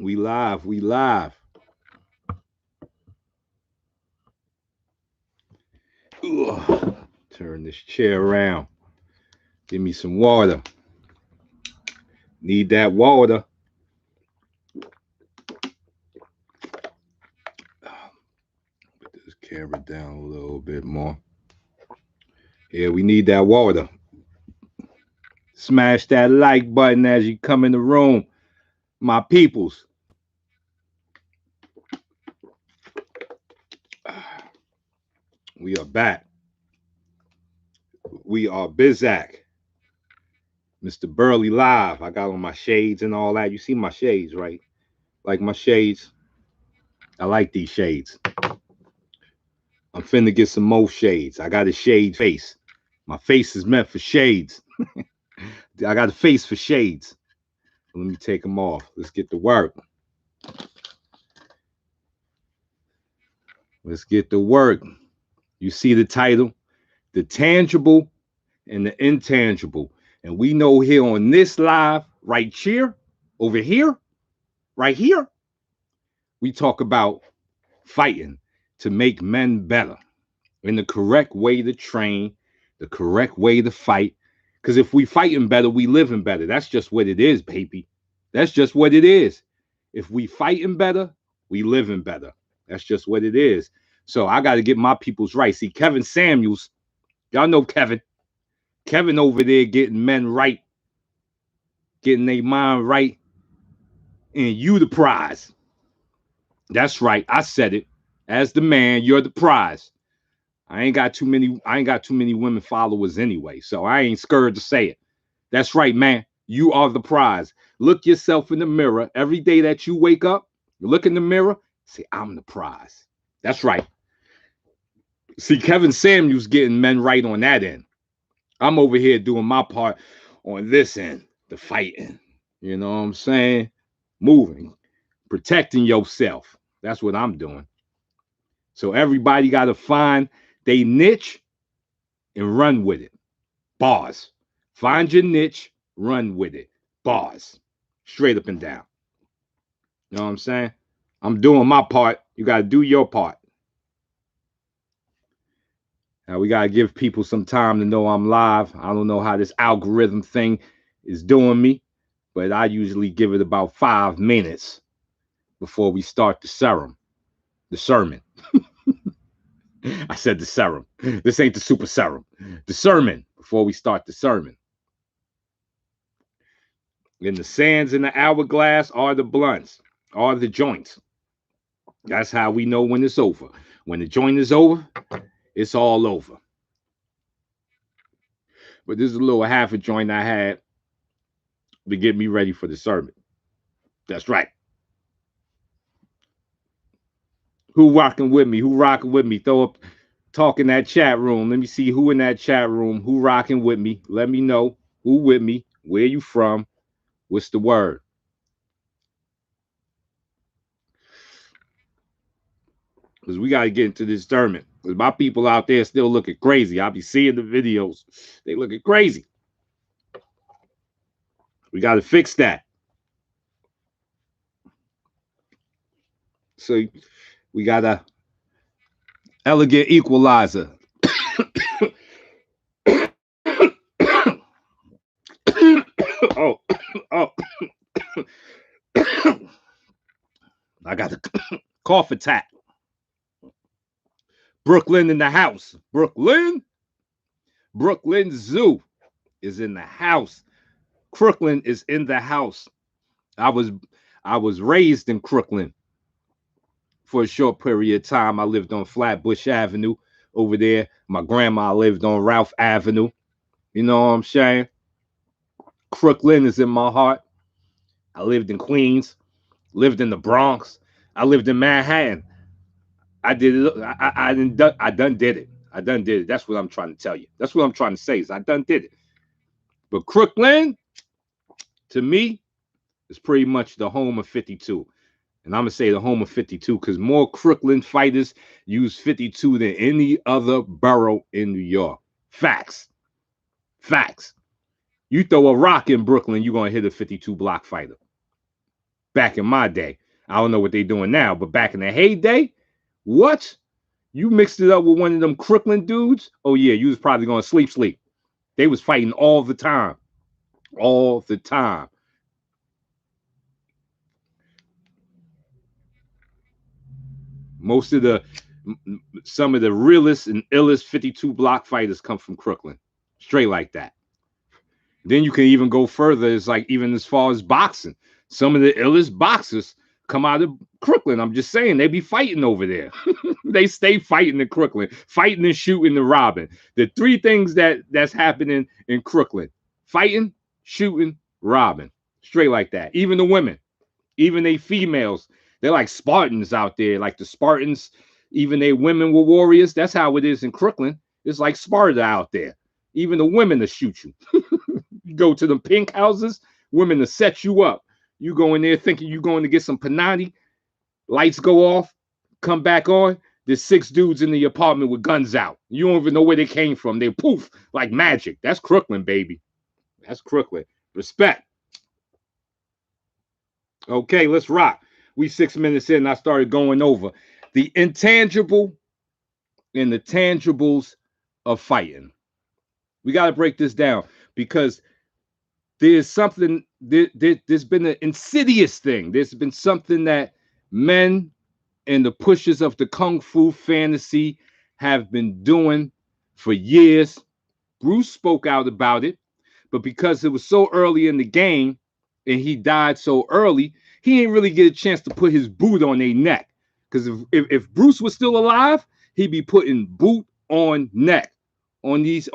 We live. We live. Ugh. Turn this chair around. Give me some water. Need that water. Put this camera down a little bit more. Yeah, we need that water. Smash that like button as you come in the room, my peoples. We are back. We are Bizak. Mr. Burley live. I got on my shades and all that. You see my shades, right? Like my shades. I like these shades. I'm finna get some more shades. I got a shade face. My face is meant for shades. I got a face for shades. Let me take them off. Let's get to work. Let's get to work. You see the title, The Tangible and the Intangible. And we know here on this live, right here, over here, right here, we talk about fighting to make men better in the correct way to train, the correct way to fight. Because if we fighting better, we living better. That's just what it is, baby. That's just what it is. If we fighting better, we living better. That's just what it is. So I got to get my people's right. See, Kevin Samuels, y'all know Kevin. Kevin over there getting men right, getting their mind right, and you the prize. That's right. I said it. As the man, you're the prize. I ain't got too many women followers anyway, so I ain't scared to say it. That's right, man. You are the prize. Look yourself in the mirror every day that you wake up. You look in the mirror, say, I'm the prize. That's right. See, Kevin Samuels getting men right on that end. I'm over here doing my part on this end, the fighting. You know what I'm saying? Moving, protecting yourself. That's what I'm doing. So everybody got to find they niche and run with it. Bars. Find your niche, run with it. Bars. Straight up and down. You know what I'm saying? I'm doing my part. You got to do your part. Now we got to give people some time to know I'm live. I don't know how this algorithm thing is doing me, but I usually give it about 5 minutes before we start the sermon. I said the serum. This ain't the super serum. The sermon before we start the sermon. And the sands in the hourglass are the blunts, are the joints. That's how we know when it's over. When the joint is over, it's all over. But this is a little half a joint I had to get me ready for the sermon. That's right. Who rocking with me? Who rocking with me? Throw up, talk in that chat room. Let me see who in that chat room. Who rocking with me? Let me know who with me. Where you from? What's the word? Because we got to get into this sermon. Because my people out there still looking crazy. I'll be seeing the videos. They looking crazy. We got to fix that. So we got a elegant equalizer. oh, oh. I got a cough attack. Brooklyn in the house. Brooklyn Zoo is in the house. Crooklyn is in the house. I was raised in Crooklyn for a short period of time. I lived on Flatbush Avenue over there. My grandma lived on Ralph Avenue. You know what I'm saying? Crooklyn is in my heart. I lived in Queens, lived in the Bronx. I lived in Manhattan. I did it. I done did it. I done did it. That's what I'm trying to tell you. That's what I'm trying to say is I done did it. But Crooklyn, to me, is pretty much the home of 52. And I'm going to say the home of 52 because more Crooklyn fighters use 52 than any other borough in New York. Facts. Facts. You throw a rock in Brooklyn, you're going to hit a 52 block fighter. back in my day. I don't know what they're doing now, but back in the heyday, what? You mixed it up with one of them Crooklyn dudes? Oh yeah, you was probably going to sleep. They was fighting all the time. All the time. Most of the some of the realest and illest 52 block fighters come from Crooklyn. Straight like that. Then you can even go further. It's like even as far as boxing. Some of the illest boxers come out of Crooklyn. I'm just saying they be fighting over there. They stay fighting in Crooklyn, fighting and shooting and robbing. The three things that's happening in Crooklyn: fighting, shooting, robbing. Straight like that. Even the women, even they females, they're like Spartans out there. Like the Spartans, even they women were warriors. That's how it is in Crooklyn. It's like Sparta out there. Even the women to shoot you. You go to the pink houses, women to set you up. You go in there thinking you're going to get some panani. Lights go off, come back on. There's 6 dudes in the apartment with guns out. You don't even know where they came from. They poof like magic. That's Crooklyn, baby. That's Crooklyn. Respect. Okay, let's rock. We 6 minutes in. I started going over the intangible and the tangibles of fighting. We got to break this down because there's something, there's been an insidious thing. There's been something that men and the pushers of the Kung Fu fantasy have been doing for years. Bruce spoke out about it, but because it was so early in the game and he died so early, he didn't really get a chance to put his boot on their neck. Because if Bruce was still alive, he'd be putting boot on neck on these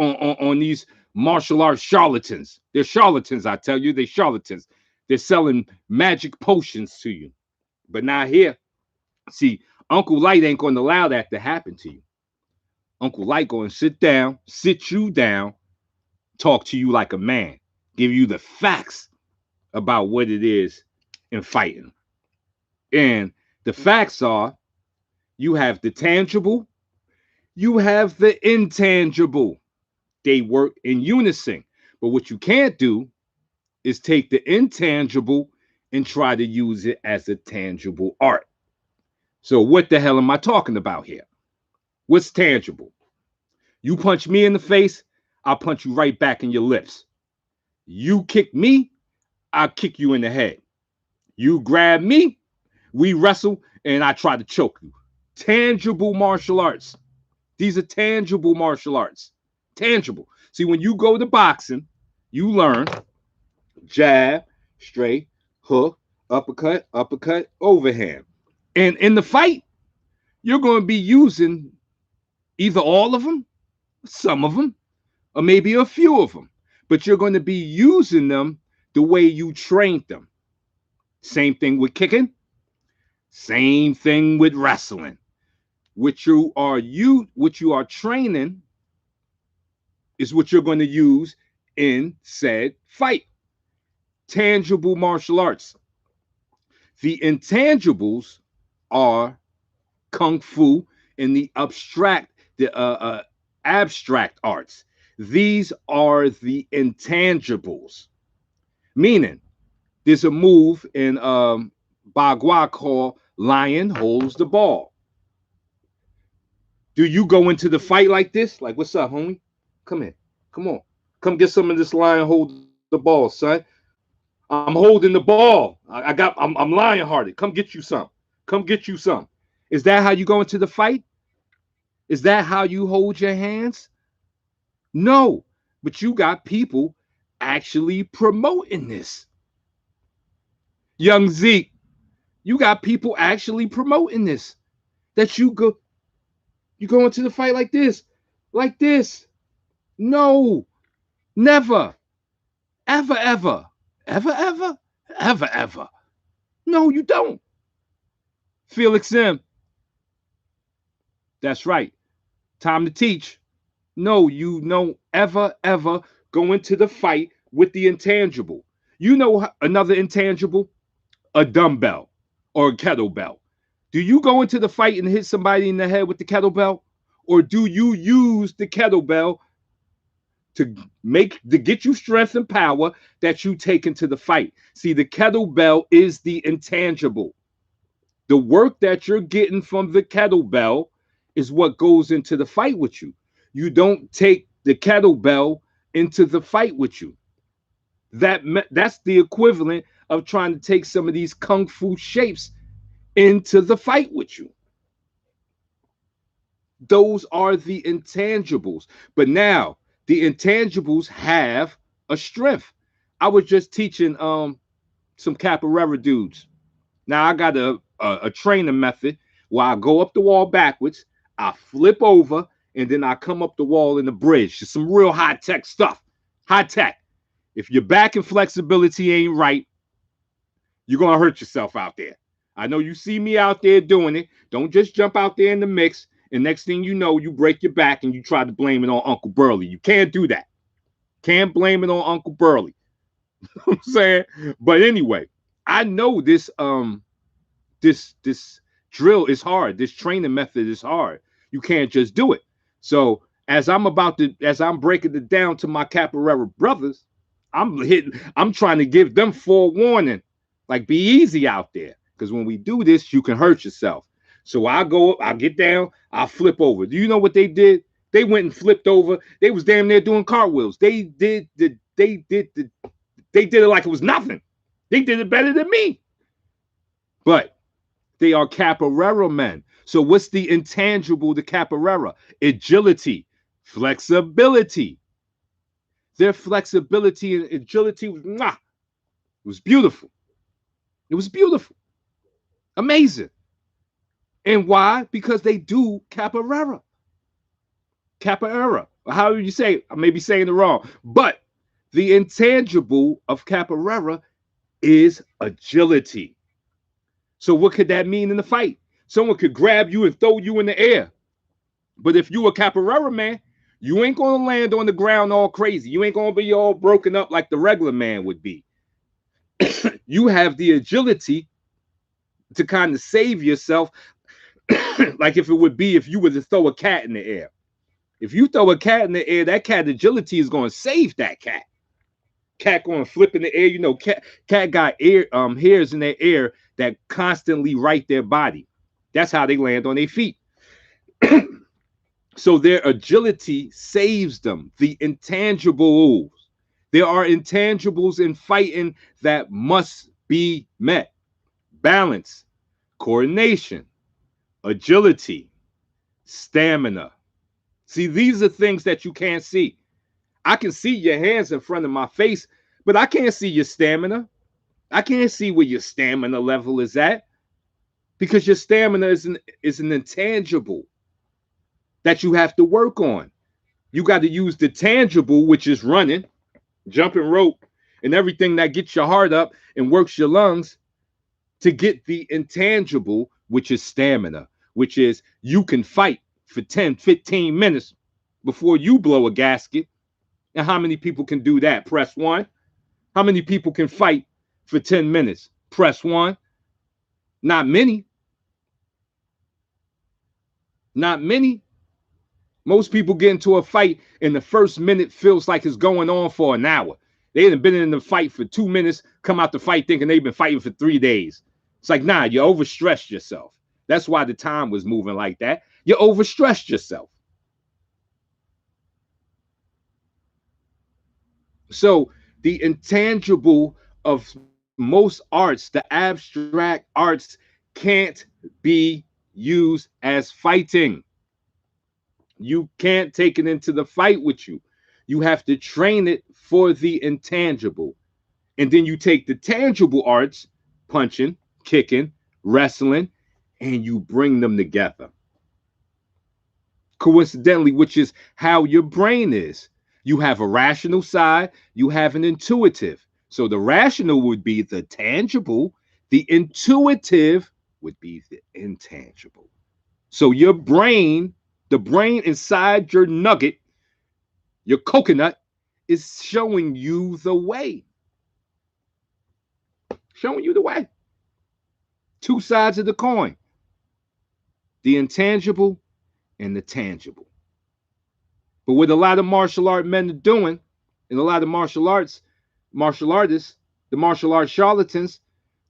martial arts charlatans. They're charlatans, I tell you. They're charlatans. They're selling magic potions to you. But not here. See, Uncle Light ain't going to allow that to happen to you. Uncle Light going to sit you down, talk to you like a man, give you the facts about what it is in fighting. And the facts are, you have the tangible, you have the intangible. They work in unison. But what you can't do is take the intangible and try to use it as a tangible art. So what the hell am I talking about here? What's tangible? You punch me in the face, I'll punch you right back in your lips. You kick me, I'll kick you in the head. You grab me, we wrestle, and I try to choke you. Tangible martial arts. These are tangible martial arts. Tangible. See, when you go to boxing, you learn jab, straight, hook, uppercut, overhand. And in the fight, you're going to be using either all of them, some of them, or maybe a few of them. But you're going to be using them the way you trained them. Same thing with kicking. Same thing with wrestling. What you are training is what you're going to use in said fight. Tangible martial arts. The intangibles are kung fu and the abstract arts. These are the intangibles. Meaning, there's a move in Bagua called lion holds the ball. Do you go into the fight like this? Like, what's up, homie? Come in. Come on. Come get some of this lion hold the ball, son. I'm holding the ball. I'm lion hearted. Come get you some. Come get you some. Is that how you go into the fight? Is that how you hold your hands? No. But you got people actually promoting this. Young Zeke, you got people actually promoting this. That you go into the fight like this. Like this. No. Never. Ever. No, you don't. Felix M. That's right. Time to teach. No, you don't ever go into the fight with the intangible. You know another intangible? A dumbbell or a kettlebell. Do you go into the fight and hit somebody in the head with the kettlebell? Or do you use the kettlebell to get you strength and power that you take into the fight. See, the kettlebell is the intangible. The work that you're getting from the kettlebell is what goes into the fight with you. You don't take the kettlebell into the fight with you. That's the equivalent of trying to take some of these kung fu shapes into the fight with you. Those are the intangibles. But now the intangibles have a strength. I was just teaching some capoeira dudes. Now I got a training method where I go up the wall backwards, I flip over, and then I come up the wall in the bridge. Just some real high tech stuff. High tech. If your back and flexibility ain't right, you're gonna hurt yourself out there. I know you see me out there doing it. Don't just jump out there in the mix, and next thing you know, you break your back and you try to blame it on Uncle Burley. You can't do that. Can't blame it on Uncle Burley. I'm saying, but anyway, I know this drill is hard. This training method is hard. You can't just do it. So as I'm breaking it down to my capoeira brothers, I'm trying to give them forewarning, like be easy out there, because when we do this, you can hurt yourself. So I go up, I get down, I flip over. Do you know what they did? They went and flipped over. They was damn near doing cartwheels. They did it like it was nothing. They did it better than me. But they are capoeira men. So what's the intangible to capoeira? Agility, flexibility. Their flexibility and agility was it was beautiful. It was beautiful. Amazing. And why? Because they do capoeira. Capoeira. However you say it, I may be saying it wrong. But the intangible of capoeira is agility. So what could that mean in the fight? Someone could grab you and throw you in the air. But if you a capoeira man, you ain't gonna land on the ground all crazy. You ain't gonna be all broken up like the regular man would be. You have the agility to kind of save yourself, like if it would be if you were to throw a cat in the air. If you throw a cat in the air, that cat agility is gonna save that cat. Cat going to flip in the air. You know, cat got hairs in their ear that constantly right their body. That's how they land on their feet. So their agility saves them. The intangibles. There are intangibles in fighting that must be met. Balance, coordination, agility, stamina. See, these are things that you can't see. I can see your hands in front of my face, but I can't see your stamina. I can't see where your stamina level is at, because your stamina is an intangible that you have to work on. You got to use the tangible, which is running, jumping rope, and everything that gets your heart up and works your lungs, to get the intangible, which is stamina, which is you can fight for 10, 15 minutes before you blow a gasket. And how many people can do that? Press one. How many people can fight for 10 minutes? Press one. Not many. Not many. Most people get into a fight and the first minute feels like it's going on for an hour. They haven't been in the fight for 2 minutes, come out the fight thinking they've been fighting for 3 days. It's like, nah, you overstressed yourself. That's why the time was moving like that. You overstressed yourself. So the intangible of most arts, the abstract arts, can't be used as fighting. You can't take it into the fight with you. You have to train it for the intangible. And then you take the tangible arts, punching, kicking, wrestling, and you bring them together. Coincidentally, which is how your brain is. You have a rational side, you have an intuitive. So the rational would be the tangible, the intuitive would be the intangible. So your brain, the brain inside your nugget, your coconut, is showing you the way. Showing you the way. Two sides of the coin, the intangible and the tangible. But what a lot of martial art men are doing, and a lot of martial artists, the martial arts charlatans,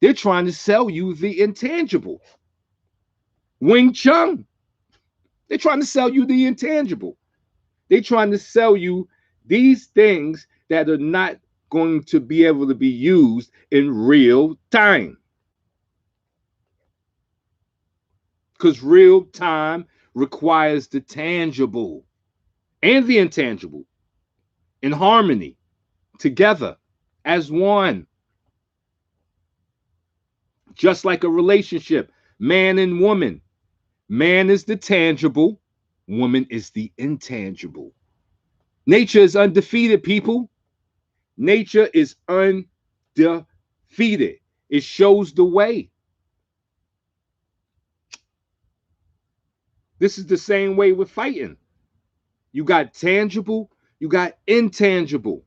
they're trying to sell you the intangible. Wing Chun, they're trying to sell you the intangible. They're trying to sell you these things that are not going to be able to be used in real time. Because real time requires the tangible and the intangible in harmony together as one. Just like a relationship, man and woman. Man is the tangible, woman is the intangible. Nature is undefeated, people. Nature is undefeated. It shows the way. This is the same way with fighting. You got tangible, you got intangible.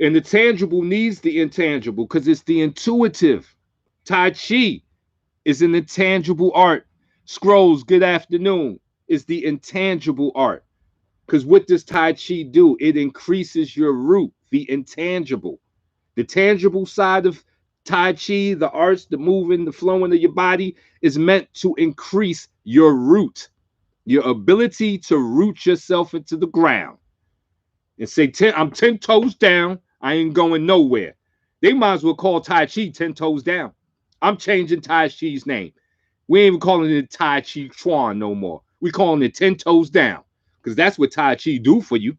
And the tangible needs the intangible because it's the intuitive. Tai Chi is an intangible art. Scrolls, good afternoon, is the intangible art. Because what does Tai Chi do? It increases your root, the intangible. The tangible side of Tai Chi, the arts, the moving, the flowing of your body, is meant to increase your root, your ability to root yourself into the ground and say, I'm 10 toes down. I ain't going nowhere. They might as well call Tai Chi 10 toes down. I'm changing Tai Chi's name. We ain't even calling it Tai Chi Chuan no more. We calling it 10 toes down because that's what Tai Chi do for you.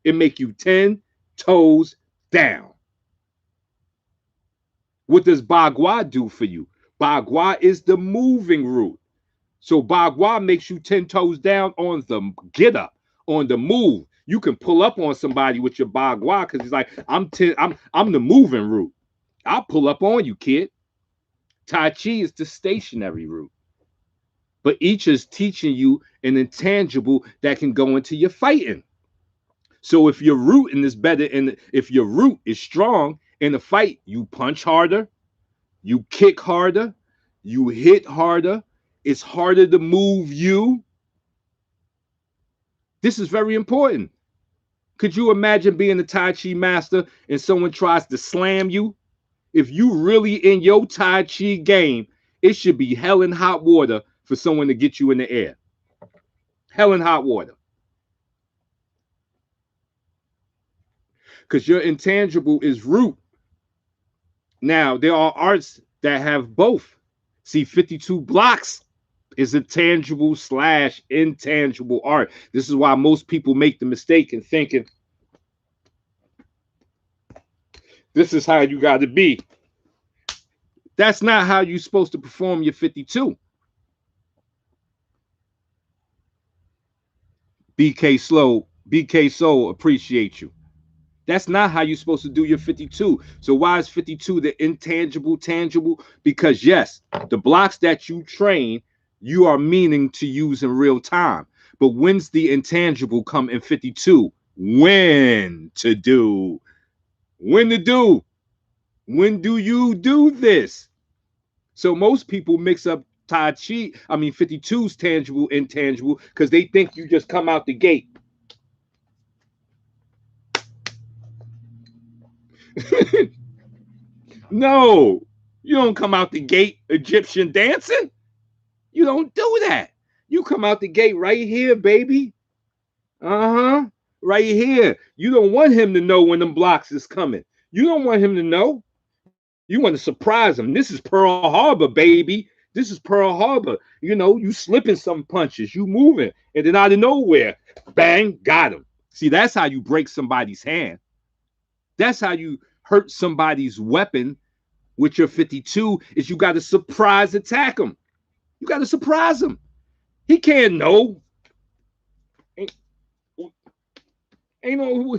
It make you 10 toes down. What does Bagua do for you? Bagua is the moving root. So Bagua makes you 10 toes down on the get up, on the move. You can pull up on somebody with your Bagua because he's like, I'm the moving root. I'll pull up on you, kid. Tai Chi is the stationary root. But each is teaching you an intangible that can go into your fighting. So if your rooting is better and if your root is strong in a fight, you punch harder, you kick harder, you hit harder, it's harder to move you. This is very important. Could you imagine being a Tai Chi master and someone tries to slam you? If you really in your Tai Chi game, it should be hell and hot water for someone to get you in the air. Hell and hot water. Because your intangible is root. Now, there are arts that have both. See, 52 blocks is a tangible / intangible art. This is why most people make the mistake in thinking this is how you got to be. That's not how you're supposed to perform your 52. BK Soul, appreciate you. That's not how you're supposed to do your 52. So why is 52 the intangible, tangible? Because yes, the blocks that you train, you are meaning to use in real time. But when's the intangible come in 52? When to do? When to do? When do you do this? So most people mix up Tai Chi, 52's tangible, intangible, because they think you just come out the gate. No, you don't come out the gate Egyptian dancing. You don't do that. You come out the gate right here, baby. Uh-huh. Right here. You don't want him to know when them blocks is coming. You don't want him to know. You want to surprise him. This is Pearl Harbor, baby. This is Pearl Harbor. You know, you slipping some punches, you moving, and then out of nowhere, bang, got him. See, that's how you break somebody's hand. That's how you hurt somebody's weapon with your 52 is you got to surprise attack him. You got to surprise him. He can't know. Ain't, ain't no.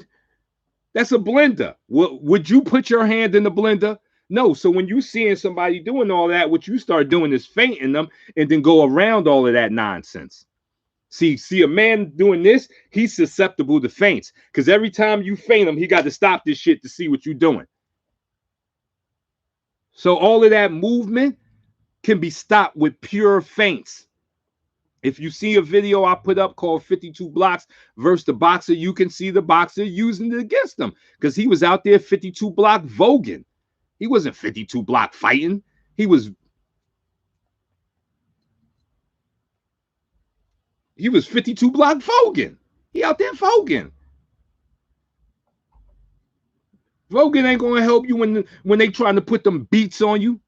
That's a blender. Would you put your hand in the blender? No. So when you seeing somebody doing all that, what you start doing is fainting them and then go around all of that nonsense. See a man doing this, he's susceptible to faints because every time you faint him, he got to stop this shit to see what you're doing. So all of that movement can be stopped with pure feints. If you see a video I put up called 52 Blocks versus the boxer, you can see the boxer using it against him because he was out there 52 block voguing. He wasn't 52 block fighting. He was 52 block voguing. He out there voguing. Voguing ain't gonna help you when they trying to put them beats on you.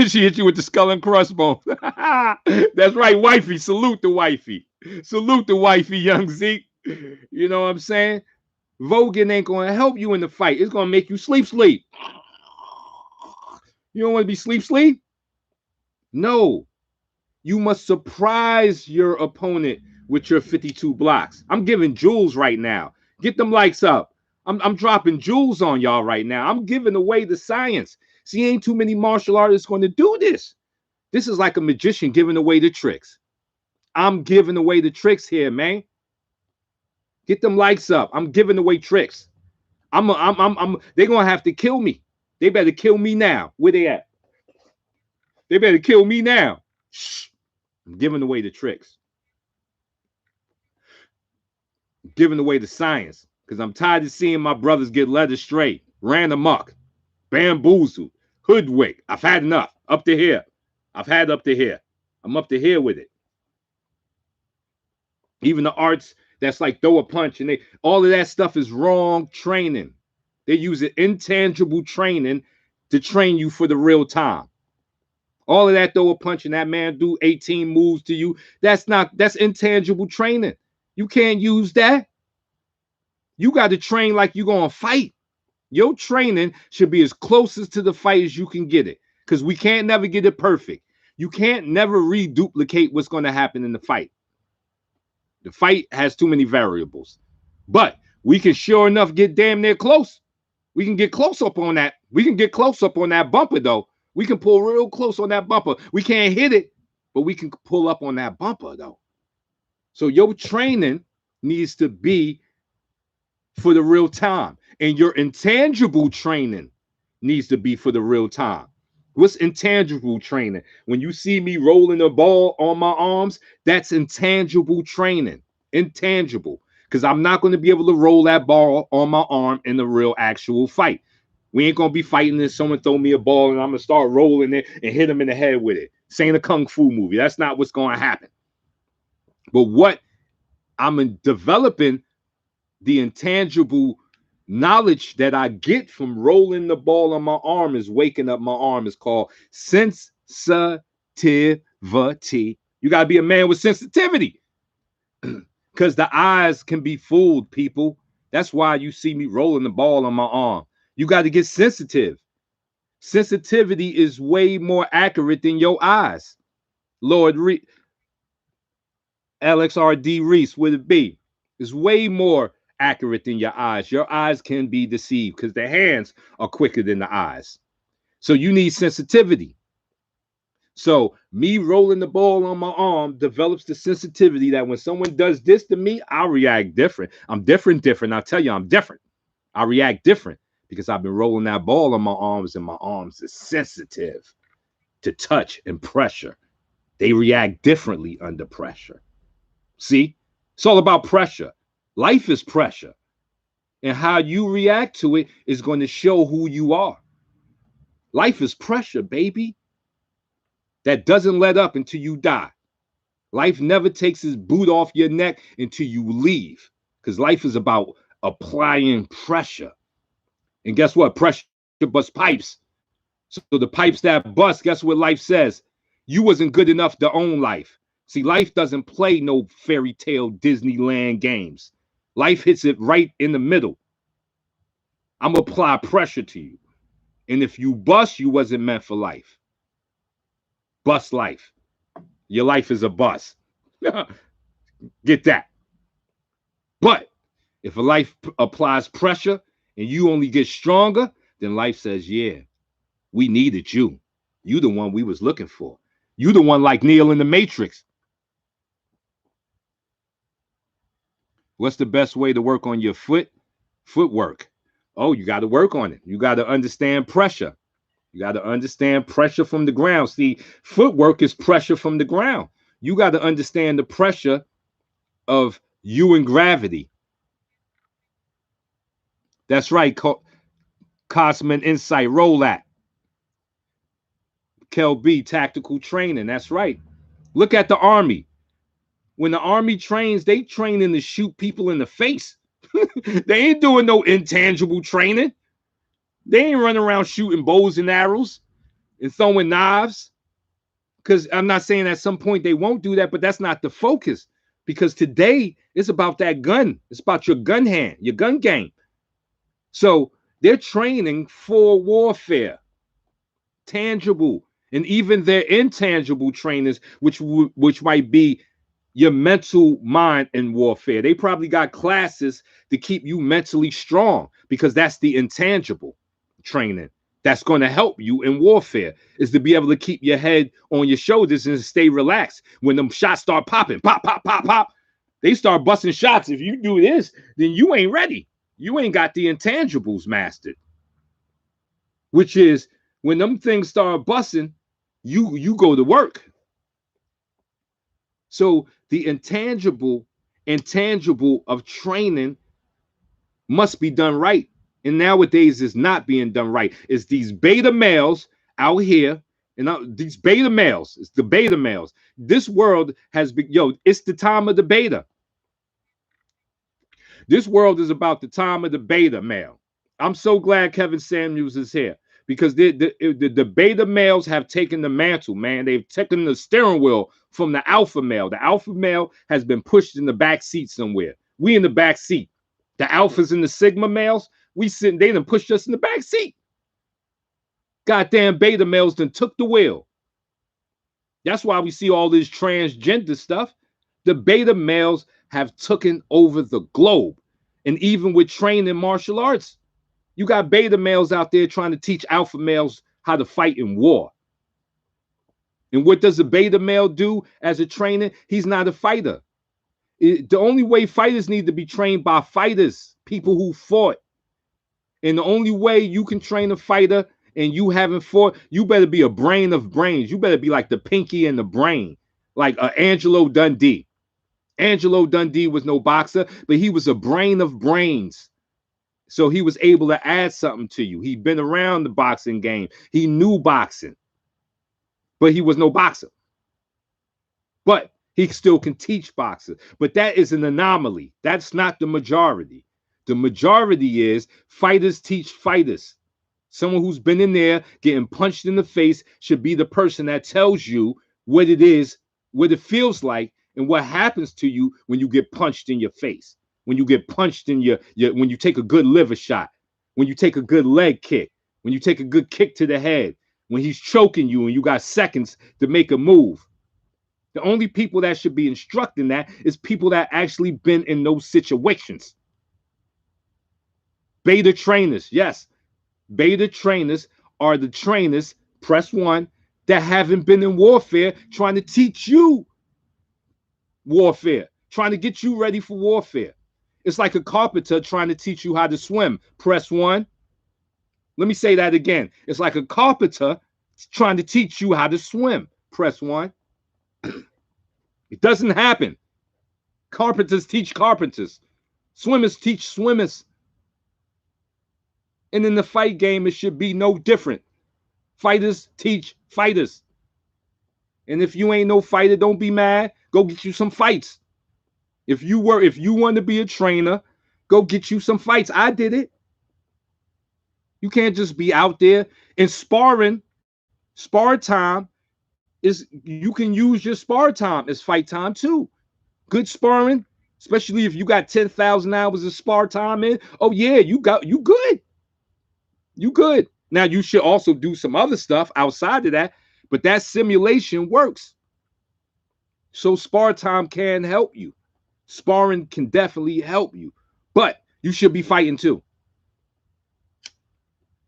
She hit you with the skull and crossbones. That's right, wifey. Salute the wifey. Salute the wifey, young Zeke. You know what I'm saying? Voguing ain't gonna help you in the fight. It's gonna make you sleep. You don't want to be sleep? No. You must surprise your opponent with your 52 blocks. I'm giving jewels right now. Get them likes up. I'm dropping jewels on y'all right now. I'm giving away the science. See, ain't too many martial artists going to do this. This is like a magician giving away the tricks. I'm giving away the tricks here, man. Get them likes up. I'm giving away tricks. They're gonna have to kill me. They better kill me now. Where they at? They better kill me now. Shh. I'm giving away the tricks. I'm giving away the science. Because I'm tired of seeing my brothers get led astray, ran amok, bamboozled, hoodwinked. I've had enough. Up to here. I've had up to here. I'm up to here with it. Even the arts that's like throw a punch and all of that stuff is wrong training. They use intangible training to train you for the real time. All of that throw a punch and that man do 18 moves to you. That's intangible training. You can't use that. You got to train like you're going to fight. Your training should be as closest to the fight as you can get it, because we can't never get it perfect. You can't never reduplicate what's going to happen in the fight. The fight has too many variables, but we can sure enough get damn near close. We can get close up on that. We can get close up on that bumper, though. We can pull real close on that bumper. We can't hit it, but we can pull up on that bumper, though. So your training needs to be for the real time, and your intangible training needs to be for the real time. What's intangible training? When you see me rolling the ball on my arms, that's intangible training. Intangible. Because I'm not going to be able to roll that ball on my arm in the real actual fight. We ain't going to be fighting and someone throw me a ball and I'm going to start rolling it and hit him in the head with it. This ain't a kung fu movie. That's not what's going to happen. But what I'm developing, the intangible knowledge that I get from rolling the ball on my arm is waking up my arm. Is called sensitivity. You got to be a man with sensitivity, because the eyes can be fooled, people. That's why you see me rolling the ball on my arm. You got to get sensitive. Sensitivity is way more accurate than your eyes. Lord LXRD Reese, would it be? Is way more accurate than your eyes. Your eyes can be deceived because the hands are quicker than the eyes. So you need sensitivity. So me rolling the ball on my arm develops the sensitivity that when someone does this to me, I'll react different. I'm different. I'll tell you, I'm different. I react different because I've been rolling that ball on my arms, and my arms are sensitive to touch and pressure. They react differently under pressure. See, it's all about pressure. Life is pressure. And how you react to it is going to show who you are. Life is pressure, baby. That doesn't let up until you die. Life never takes its boot off your neck until you leave. Because life is about applying pressure. And guess what? Pressure busts pipes. So the pipes that bust, guess what life says? You wasn't good enough to own life. See, life doesn't play no fairy tale Disneyland games. Life hits it right in the middle. I'm going to apply pressure to you. And if you bust, you wasn't meant for life. Bust life. Your life is a bust. Get that. But if a life applies pressure and you only get stronger, then life says, yeah, we needed you. You the one we was looking for. You the one like Neo in the Matrix. What's the best way to work on your footwork? Oh, you got to work on it. You got to understand pressure. You got to understand pressure from the ground. See, footwork is pressure from the ground. You got to understand the pressure of you and gravity. That's right, Cosmin Insight. Roll that. Kel B, tactical training. That's right. Look at the Army. When the Army trains, they training to shoot people in the face. They ain't doing no intangible training. They ain't running around shooting bows and arrows and throwing knives. Because I'm not saying at some point they won't do that, but that's not the focus. Because today it's about that gun. It's about your gun hand, your gun game. So they're training for warfare, tangible, and even their intangible trainers, which might be your mental mind in warfare. They probably got classes to keep you mentally strong because that's the intangible training that's going to help you in warfare, is to be able to keep your head on your shoulders and stay relaxed. When them shots start popping, pop, pop, pop, pop, they start busting shots. If you do this, then you ain't ready. You ain't got the intangibles mastered, which is when them things start busting, you go to work. So the intangible of training must be done right. And nowadays it's not being done right. It's these beta males out here, and these beta males, it's the beta males. This world has been, it's the time of the beta. This world is about the time of the beta male. I'm so glad Kevin Samuels is here because the beta males have taken the mantle, man. They've taken the steering wheel from the alpha male. The alpha male has been pushed in the back seat somewhere. We in the back seat. The alphas and the sigma males, they done pushed us in the back seat. Goddamn beta males done took the wheel. That's why we see all this transgender stuff. The beta males have taken over the globe. And even with training martial arts, you got beta males out there trying to teach alpha males how to fight in war. And what does a beta male do as a trainer? He's not a fighter. The only way fighters need to be trained by fighters, people who fought. And the only way you can train a fighter and you haven't fought, you better be a brain of brains. You better be like the pinky and the brain, like Angelo Dundee. Angelo Dundee was no boxer, but he was a brain of brains. So he was able to add something to you. He'd been around the boxing game. He knew boxing, but he was no boxer. But he still can teach boxing. But that is an anomaly. That's not the majority. The majority is fighters teach fighters. Someone who's been in there getting punched in the face should be the person that tells you what it is, what it feels like, and what happens to you when you get punched in your face, when you get punched in when you take a good liver shot, when you take a good leg kick, when you take a good kick to the head, when he's choking you and you got seconds to make a move. The only people that should be instructing that is people that actually been in those situations. Beta trainers, yes. Beta trainers are the trainers, press one, that haven't been in warfare trying to teach you warfare, trying to get you ready for warfare. It's like a carpenter trying to teach you how to swim. Press one. Let me say that again. It's like a carpenter trying to teach you how to swim. Press one. It doesn't happen. Carpenters teach carpenters. Swimmers teach swimmers. And in the fight game, it should be no different. Fighters teach fighters. And if you ain't no fighter, don't be mad. Go get you some fights. If you want to be a trainer, go get you some fights. I did it. You can't just be out there and sparring. Spar time is, you can use your spar time as fight time too. Good sparring, especially if you got 10,000 hours of spar time in. Oh yeah, you good. You good. Now you should also do some other stuff outside of that, but that simulation works. So spar time can help you. Sparring can definitely help you, but you should be fighting too.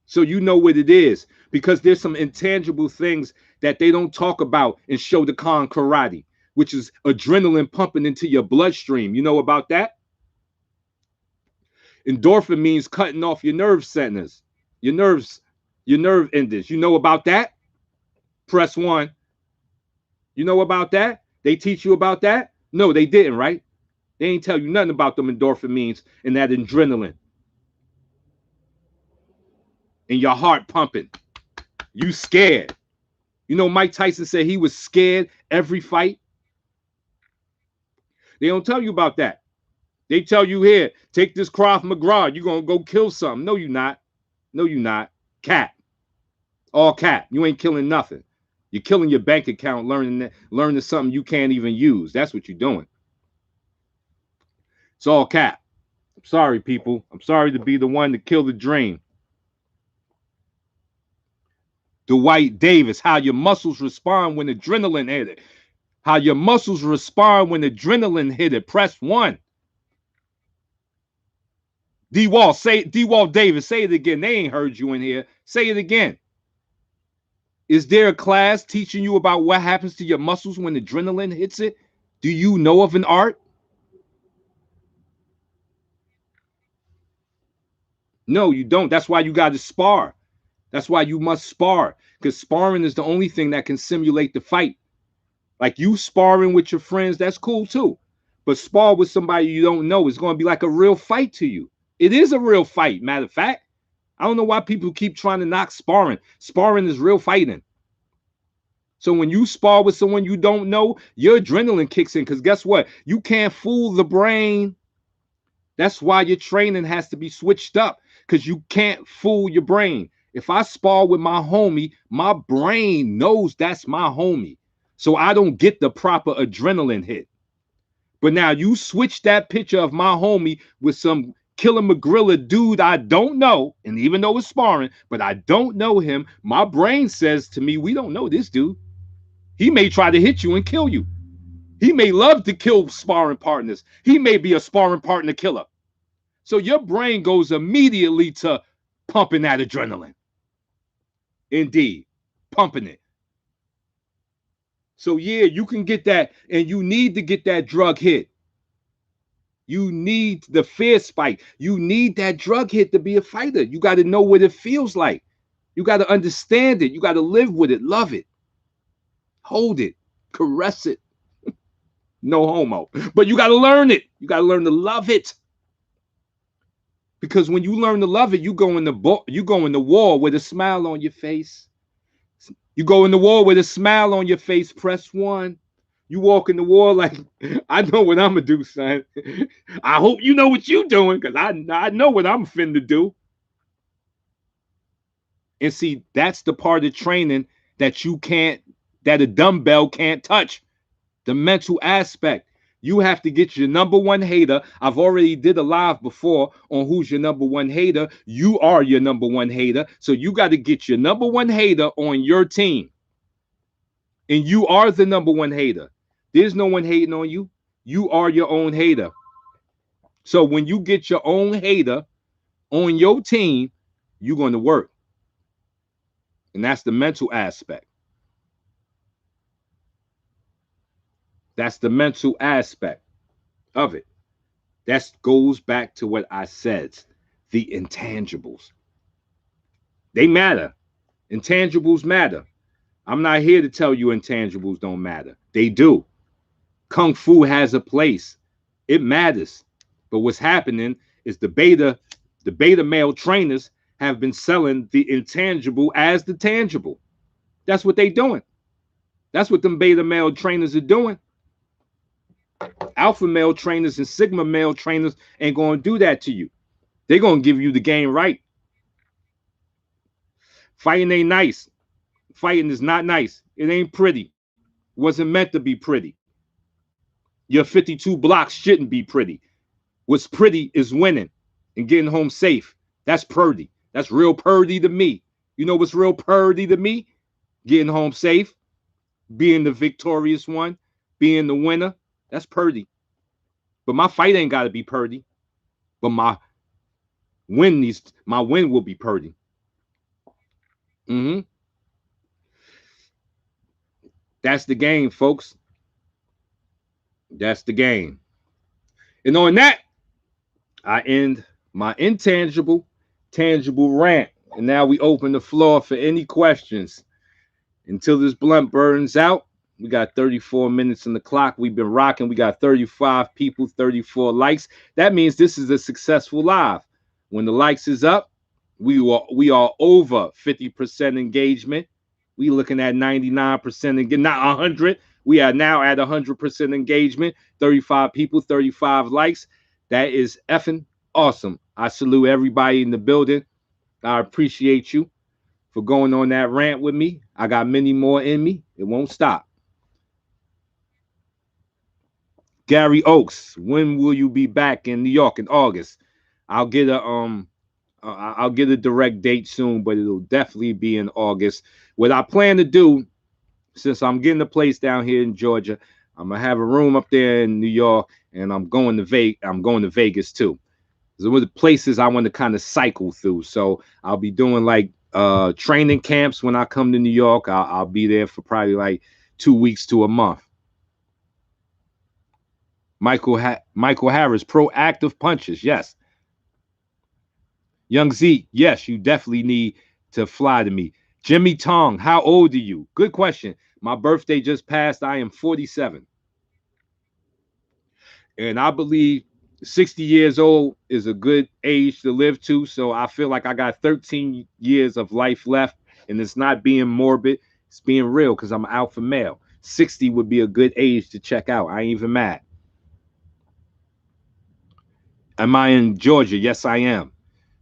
So you know what it is, because there's some intangible things that they don't talk about in Shotokan karate, which is adrenaline pumping into your bloodstream. You know about that? Endorphin means cutting off your nerve centers, your nerves. Your nerve endings. You know about that? Press 1. You know about that? They teach you about that? No, they didn't, right? They ain't tell you nothing about them endorphins and that adrenaline and your heart pumping. You scared. You know, Mike Tyson said he was scared every fight. They don't tell you about that. They tell you here, take this Krav Maga. You're going to go kill something. No, you not. No, you not. Cap. All cap. You ain't killing nothing. You're killing your bank account, learning something you can't even use. That's what you're doing. It's all cap. I'm sorry, people. I'm sorry to be the one to kill the dream. Dwight Davis, how your muscles respond when adrenaline hit it. How your muscles respond when adrenaline hit it. Press 1. D-Wall Davis, say it again. They ain't heard you in here. Say it again. Is there a class teaching you about what happens to your muscles when adrenaline hits it? Do you know of an art? No, you don't. That's why you got to spar. That's why you must spar, because sparring is the only thing that can simulate the fight. Like you sparring with your friends, that's cool too. But spar with somebody you don't know is going to be like a real fight to you. It is a real fight, matter of fact. I don't know why people keep trying to knock sparring. Sparring is real fighting. So when you spar with someone you don't know, your adrenaline kicks in, because guess what? You can't fool the brain. That's why your training has to be switched up, because you can't fool your brain. If I spar with my homie, my brain knows that's my homie. So I don't get the proper adrenaline hit. But now you switch that picture of my homie with some Killer McGrilla dude I don't know, and even though it's sparring, but I don't know him, my brain says to me, we don't know this dude. He may try to hit you and kill you. He may love to kill sparring partners. He may be a sparring partner killer. So your brain goes immediately to pumping that adrenaline. Indeed, pumping it. So yeah, you can get that, and you need to get that drug hit. You need the fear spike. You need that drug hit to be a fighter. You got to know what it feels like. You got to understand it. You got to live with it, love it, hold it, caress it. No homo. But you got to learn it. You got to learn to love it. Because when you learn to love it, you go in the war with a smile on your face. You go in the war with a smile on your face. Press 1. You walk in the war like, I know what I'm gonna do, son. I hope you know what you're doing, because I know what I'm finna do. And see, that's the part of training that that a dumbbell can't touch. The mental aspect. You have to get your number one hater. I've already did a live before on who's your number one hater. You are your number one hater. So you got to get your number one hater on your team. And you are the number one hater. There's no one hating on you. You are your own hater. So when you get your own hater on your team, you're going to work. And that's the mental aspect. That's the mental aspect of it. That goes back to what I said. The intangibles. They matter. Intangibles matter. I'm not here to tell you intangibles don't matter. They do. Kung Fu has a place. It matters. But what's happening is the beta male trainers have been selling the intangible as the tangible. That's what they're doing. That's what them beta male trainers are doing. Alpha male trainers and Sigma male trainers ain't going to do that to you. They're going to give you the game right. Fighting ain't nice. Fighting is not nice. It ain't pretty. It wasn't meant to be pretty. Your 52 blocks shouldn't be pretty. What's pretty is winning and getting home safe. That's purdy. That's real purdy to me. You know what's real purdy to me? Getting home safe, being the victorious one, being the winner. That's purdy. But my fight ain't got to be purdy. But my win will be purdy. Mm-hmm. That's the game, folks. That's the game. And on that, I end my tangible rant. And now we open the floor for any questions until this blunt burns out. We got 34 minutes on the clock. We've been rocking. We got 35 people, 34 likes. That means this is a successful live. When the likes is up, we are over 50% engagement. We looking at 99% again, not 100. We are now at 100% engagement. 35 people, 35 likes. That is effing awesome. I salute everybody in the building. I appreciate you for going on that rant with me. I got many more in me. It won't stop. Gary Oaks, when will you be back in New York in August? I'll get I'll get a direct date soon, but it'll definitely be in August. What I plan to do, since I'm getting a place down here in Georgia, I'm gonna have a room up there in New York, and I'm going to Vegas too. Those are the places I want to kind of cycle through. So I'll be doing like training camps when I come to New York. I'll be there for probably like 2 weeks to a month. Michael Harris, proactive punches. Yes. Young Z, yes, you definitely need to fly to me. Jimmy Tong, how old are you? Good question. My birthday just passed. I am 47. And I believe 60 years old is a good age to live to. So I feel like I got 13 years of life left. And it's not being morbid, it's being real because I'm an alpha male. 60 would be a good age to check out. I ain't even mad. Am I in Georgia? Yes, I am.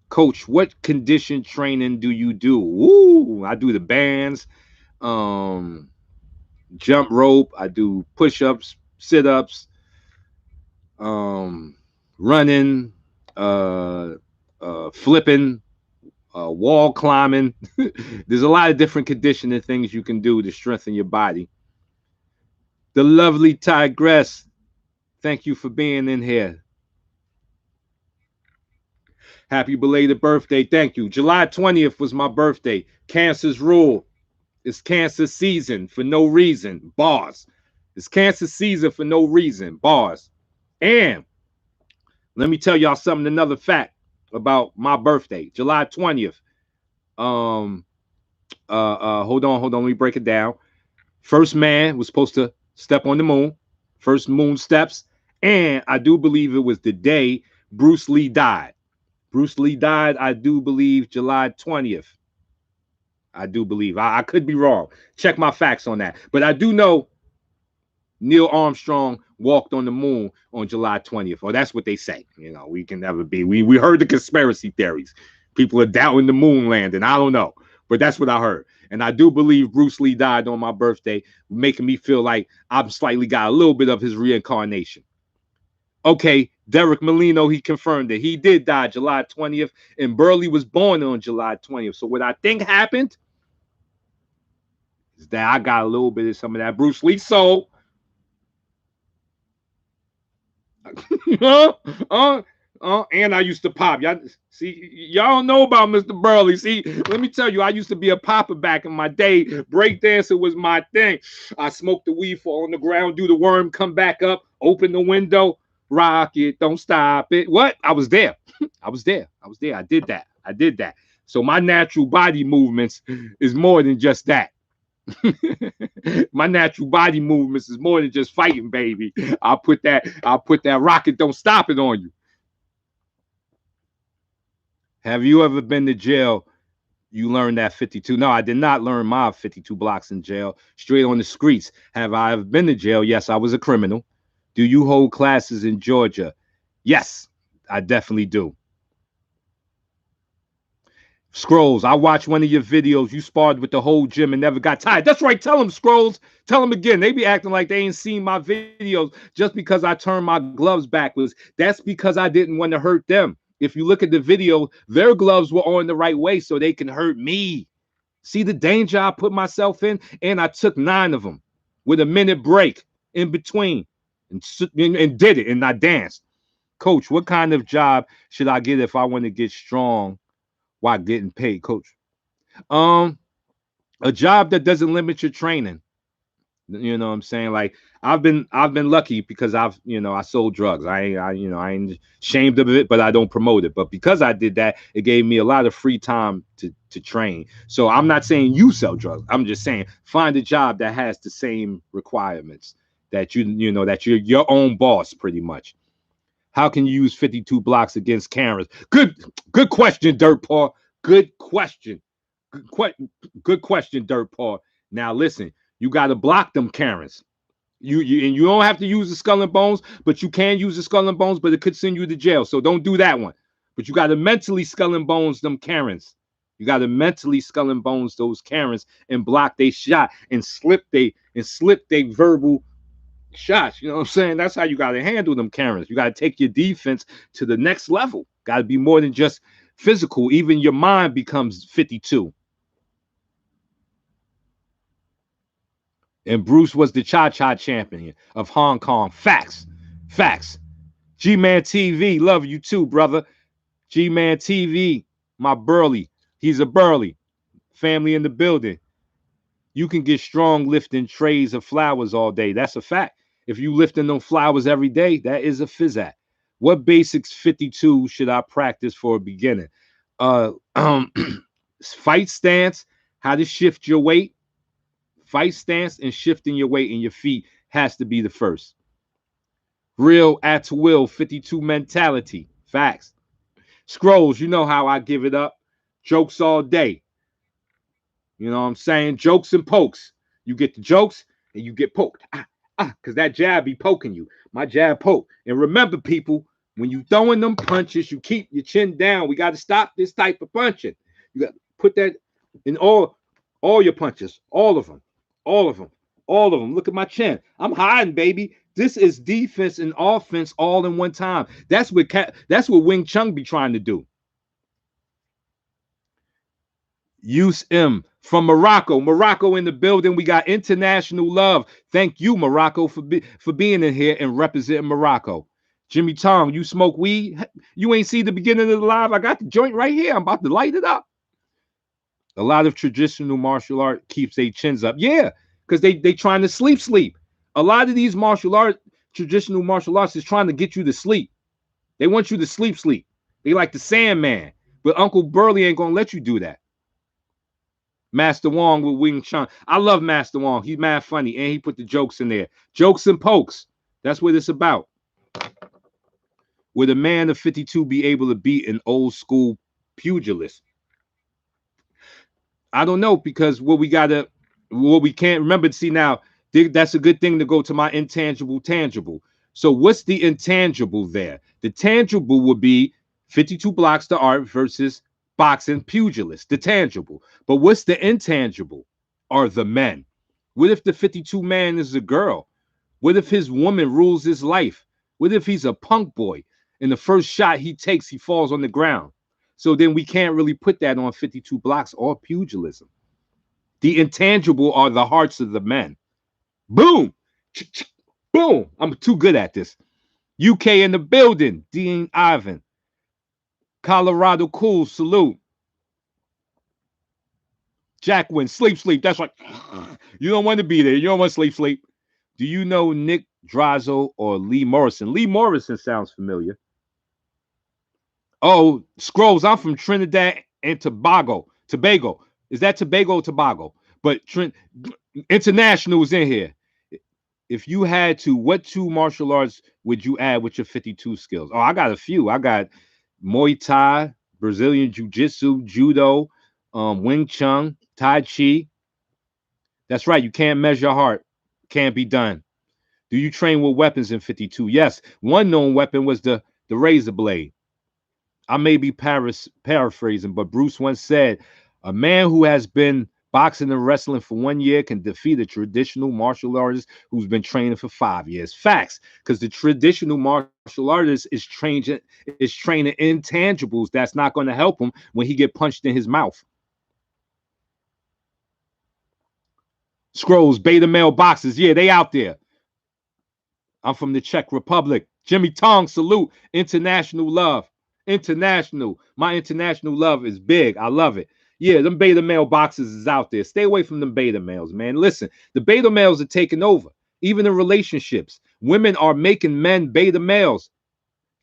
Coach, what condition training do you do? Ooh, I do the bands, um, jump rope. I do push-ups, sit-ups, um, running, uh, flipping, wall climbing. There's a lot of different conditioning things you can do to strengthen your body. The lovely Tigress, thank you for being in here. Happy belated birthday. Thank you. July 20th was my birthday. Cancer's rule. It's cancer season for no reason. Bars. It's cancer season for no reason. Bars. And let me tell y'all something, another fact about my birthday, July 20th. Um, hold on. Let me break it down. First man was supposed to step on the moon. First moon steps. And I do believe it was the day Bruce Lee died. Bruce Lee died, I do believe, July 20th. I do believe. I could be wrong. Check my facts on that. But I do know Neil Armstrong walked on the moon on July 20th. Or that's what they say. You know, we can never be. We heard the conspiracy theories. People are doubting the moon landing. I don't know. But that's what I heard. And I do believe Bruce Lee died on my birthday, making me feel like I've slightly got a little bit of his reincarnation. Okay, Derek Molino, he confirmed that he did die July 20th, and Burley was born on July 20th. So what I think happened is that I got a little bit of some of that Bruce Lee soul. And I used to pop. Y'all see, y'all don't know about Mr. Burley. See, let me tell you, I used to be a popper back in my day. Breakdancing was my thing. I smoked the weed, fall on the ground, do the worm, come back up, open the window, rock it, don't stop it. What? I was there. I was there. I did that. So my natural body movements is more than just that. My natural body movements is more than just fighting, baby. I'll put that rocket, don't stop it on you. Have you ever been to jail? You learned that 52. No, I did not learn my 52 blocks in jail. Straight on the streets. Have I ever been to jail? Yes, I was a criminal. Do you hold classes in Georgia? Yes, I definitely do. Scrolls, I watched one of your videos. You sparred with the whole gym and never got tired. That's right. Tell them, Scrolls. Tell them again. They be acting like they ain't seen my videos just because I turned my gloves backwards. That's because I didn't want to hurt them. If you look at the video, their gloves were on the right way so they can hurt me. See the danger I put myself in? And I took 9 of them with a minute break in between and did it. And I danced. Coach, what kind of job should I get if I want to get strong while getting paid, Coach? A job that doesn't limit your training. You know what I'm saying? Like I've been lucky because I sold drugs. I ain't ashamed of it, but I don't promote it. But because I did that, it gave me a lot of free time to train. So I'm not saying you sell drugs. I'm just saying find a job that has the same requirements that that you're your own boss pretty much. How can you use 52 blocks against cameras? Good question, Dirt Paul. Good question. Good, good question, Dirt Paul. Now listen, you got to block them Karens. You don't have to use the skull and bones, but you can use the skull and bones, but it could send you to jail. So don't do that one. But you got to mentally skull and bones them Karens. You got to mentally skull and bones those Karens and block they shot and slip they verbal shots. You know what I'm saying? That's how you got to handle them Karens. You got to take your defense to the next level. Got to be more than just physical. Even your mind becomes 52. And Bruce was the cha-cha champion of Hong Kong. Facts. Facts. G-Man TV, love you too, brother. G-Man TV, my Burley. He's a Burley. Family in the building. You can get strong lifting trays of flowers all day. That's a fact. If you lifting them flowers every day, that is a phys act. What basics 52 should I practice for a beginner? Uh, um, fight stance, how to shift your weight, fight stance and shifting your weight in your feet has to be the first. Real at will 52 mentality. Facts. Scrolls, you know how I give it up. Jokes all day. You know what I'm saying? Jokes and pokes. You get the jokes and you get poked. Because that jab be poking you. My jab poke. And remember, people, when you throwing them punches, you keep your chin down. We got to stop this type of punching. You got to put that in all your punches. All of them. All of them. All of them. Look at my chin. I'm hiding, baby. This is defense and offense all in one time. That's what Wing Chun be trying to do. Use M from Morocco. Morocco in the building. We got international love. Thank you, Morocco, for being in here and representing Morocco. Jimmy Tong, you smoke weed? You ain't see the beginning of the live. I got the joint right here. I'm about to light it up. A lot of traditional martial art keeps their chins up. Yeah, because they trying to sleep. A lot of these traditional martial arts is trying to get you to sleep. They want you to sleep. They like the Sandman. But Uncle Burley ain't gonna let you do that. Master Wong with Wing Chun. I love Master Wong. He's mad funny, and he put the jokes in there. Jokes and pokes. That's what it's about. Would a man of 52 be able to beat an old school pugilist? I don't know, because what we can't remember. See, now that's a good thing to go to my intangible tangible. So what's the intangible there? The tangible would be 52 blocks to art versus boxing pugilist, the tangible. But what's the intangible? Are the men. What if the 52 man is a girl? What if his woman rules his life? What if he's a punk boy and the first shot he takes, he falls on the ground? So then we can't really put that on 52 blocks or pugilism. The intangible are the hearts of the men. Boom. Boom. I'm too good at this. UK in the building. Dean Ivan. Colorado cool. Salute. Jacqueline, sleep. That's right. You don't want to be there. You don't want to sleep. Do you know Nick Drazo or Lee Morrison? Lee Morrison sounds familiar. Oh, Scrolls, I'm from Trinidad and Tobago. Is that Tobago or Tobago? But International is in here. If you had to, what two martial arts would you add with your 52 skills? Oh, I got a few. I got Muay Thai, Brazilian Jiu-Jitsu, Judo, Wing Chun, Tai Chi. That's right. You can't measure heart. Can't be done. Do you train with weapons in 52? Yes. One known weapon was the razor blade. I may be paraphrasing, but Bruce once said, a man who has been boxing and wrestling for 1 year can defeat a traditional martial artist who's been training for 5 years. Facts, because the traditional martial artist is training intangibles that's not going to help him when he get punched in his mouth. Scrolls, beta male boxers. Yeah, they out there. I'm from the Czech Republic. Jimmy Tong, salute. International love. International. My international love is big. I love it. Yeah, them beta male boxers is out there. Stay away from them beta males, man. Listen, the beta males are taking over. Even in relationships, women are making men beta males.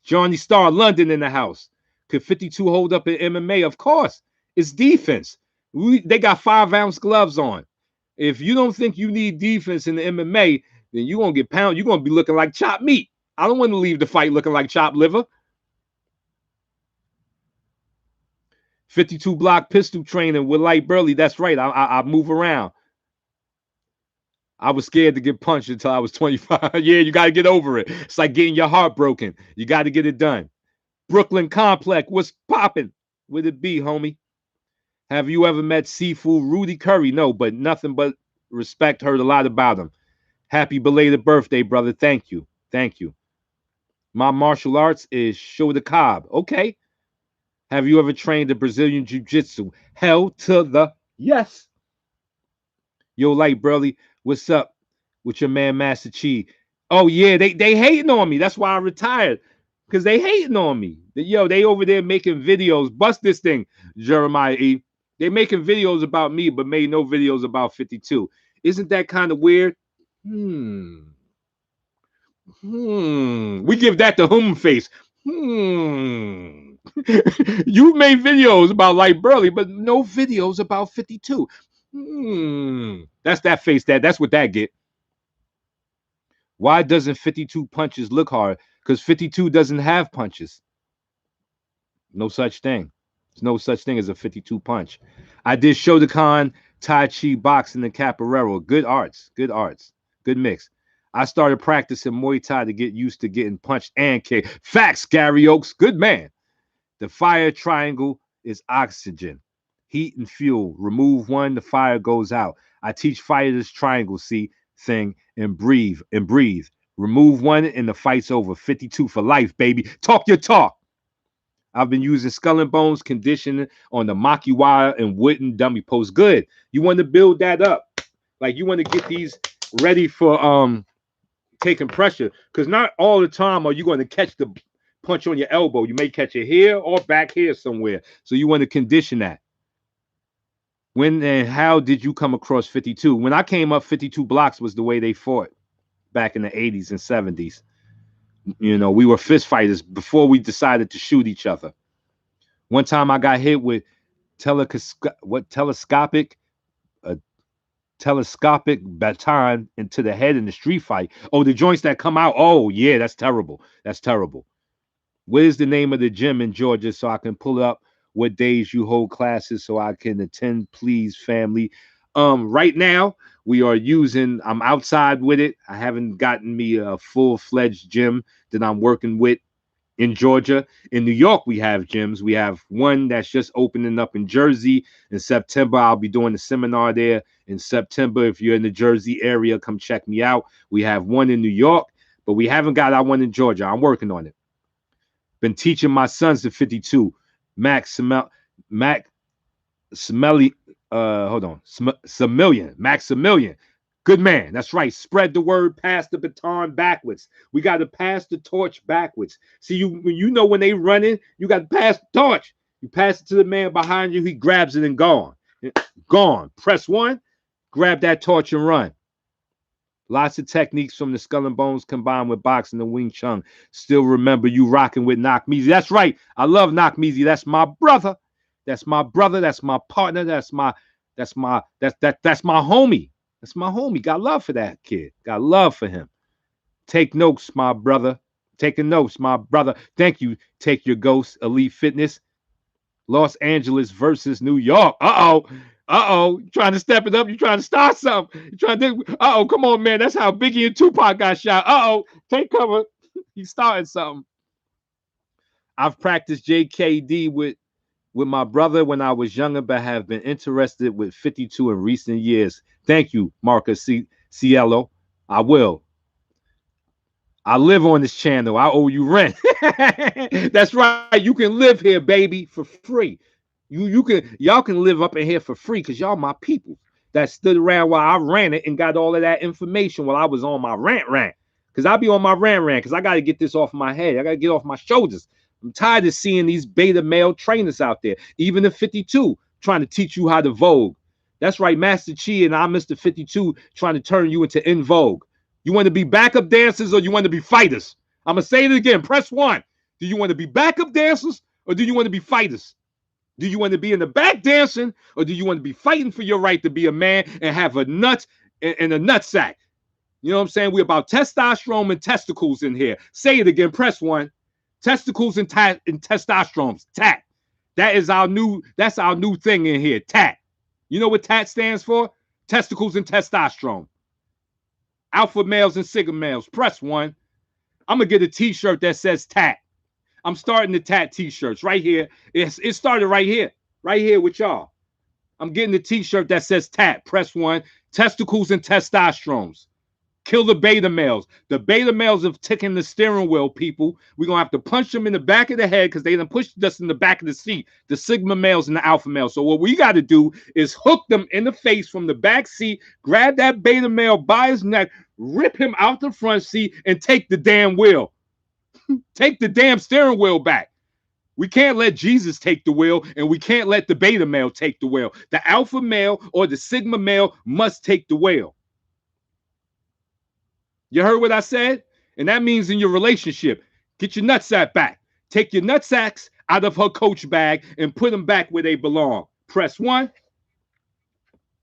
Johnny Star, London in the house. Could 52 hold up in MMA? Of course. It's defense. They got 5-ounce gloves on. If you don't think you need defense in the MMA, then you're going to get pounded. You're going to be looking like chopped meat. I don't want to leave the fight looking like chopped liver. 52 block pistol training with Light Burley. That's right. I move around. I was scared to get punched until I was 25. Yeah, you got to get over it. It's like getting your heart broken. You got to get it done. Brooklyn Complex, what's popping? Would it be, homie? Have you ever met Seafood Rudy Curry? No, but nothing but respect. Heard a lot about him. Happy belated birthday, brother. Thank you. Thank you. My martial arts is Shoda Cobb. Okay. Have you ever trained the Brazilian Jiu-Jitsu? Hell to the yes. Yo, Light Burley, what's up with your man Master Chi? Oh yeah, they hating on me. That's why I retired. Because they hating on me. Yo, they over there making videos. Bust this thing, Jeremiah E. They making videos about me, but made no videos about 52. Isn't that kind of weird? We give that the face. You made videos about Light Burley, but no videos about 52. That's that face. That's what that get. Why doesn't 52 punches look hard? Because 52 doesn't have punches. No such thing. There's no such thing as a 52 punch. I did Shotokan, Tai Chi, boxing, and Capoeira. Good arts. Good arts. Good mix. I started practicing Muay Thai to get used to getting punched and kicked. Facts, Gary Oaks. Good man. The fire triangle is oxygen, heat, and fuel. Remove one, the fire goes out. I teach fighters triangle, see, thing, and breathe, and breathe. Remove one, and the fight's over. 52 for life, baby. Talk your talk. I've been using Skull and Bones conditioning on the Maki wire and wooden dummy post. Good. You want to build that up. Like you want to get these ready for taking pressure. Because not all the time are you going to catch the punch on your elbow. You may catch it here or back here somewhere. So you want to condition that. When and how did you come across 52? When I came up, 52 blocks was the way they fought back in the 80s and 70s. You know, we were fist fighters before we decided to shoot each other. One time I got hit with telescopic baton into the head in the street fight. Oh, the joints that come out. Oh, yeah, that's terrible. That's terrible. Where's the name of the gym in Georgia so I can pull up what days you hold classes so I can attend, please, family? Right now I'm outside with it. I haven't gotten me a full-fledged gym that I'm working with in Georgia. In New York, we have gyms. We have one that's just opening up in Jersey in September. I'll be doing a seminar there in September. If you're in the Jersey area, come check me out. We have one in New York, but we haven't got our one in Georgia. I'm working on it. Been teaching my sons at 52. Max Maximilian. Good man. That's right. Spread the word, pass the baton backwards. We got to pass the torch backwards. See, when they running, you got to pass the torch. You pass it to the man behind you, he grabs it and gone. Gone. Press one, grab that torch and run. Lots of techniques from the Skull and Bones combined with boxing and Wing Chun. Still remember you rocking with Knock Measy. That's right. I love Knock Measy. That's my brother. That's my brother. That's my partner. That's my homie. That's my homie. Got love for that kid. Got love for him. Take notes, my brother. Taking notes, my brother. Thank you. Take your ghost. Elite Fitness. Los Angeles versus New York. You trying to step it up? You trying to start something? You trying to? Come on, man. That's how Biggie and Tupac got shot. Take cover. He's starting something. I've practiced JKD with my brother when I was younger, but have been interested with 52 in recent years. Thank you, Marcus Cielo. I will. I live on this channel. I owe you rent. That's right. You can live here, baby, for free. Y'all can live up in here for free because y'all my people that stood around while I ran it and got all of that information while I was on my rant. Because I be on my rant because I got to get this off my head. I got to get off my shoulders. I'm tired of seeing these beta male trainers out there. Even the 52 trying to teach you how to vogue. That's right, Master Chi and I'm Mr. 52 trying to turn you into in vogue. You want to be backup dancers or you want to be fighters? I'm going to say it again. Press 1. Do you want to be backup dancers or do you want to be fighters? Do you want to be in the back dancing or do you want to be fighting for your right to be a man and have a nut and a nut sack? You know what I'm saying? We're about testosterone and testicles in here. Say it again. Press 1. Testicles and testosterone. TAT. That's our new thing in here. TAT. You know what TAT stands for? Testicles and testosterone. Alpha males and sigma males. Press 1. I'm going to get a t-shirt that says TAT. I'm starting the TAT t-shirts right here. It started right here with y'all. I'm getting the t-shirt that says TAT. Press 1. Testicles and testosterones. Kill the beta males. The beta males have taken the steering wheel, people. We're going to have to punch them in the back of the head because they done pushed us in the back of the seat, the sigma males and the alpha males. So what we got to do is hook them in the face from the back seat, grab that beta male by his neck, rip him out the front seat, and take the damn wheel. Take the damn steering wheel back. We can't let Jesus take the wheel, and we can't let the beta male take the wheel. The alpha male or the sigma male must take the wheel. You heard what I said? And that means in your relationship, get your nutsack back. Take your nutsacks out of her coach bag and put them back where they belong. Press 1.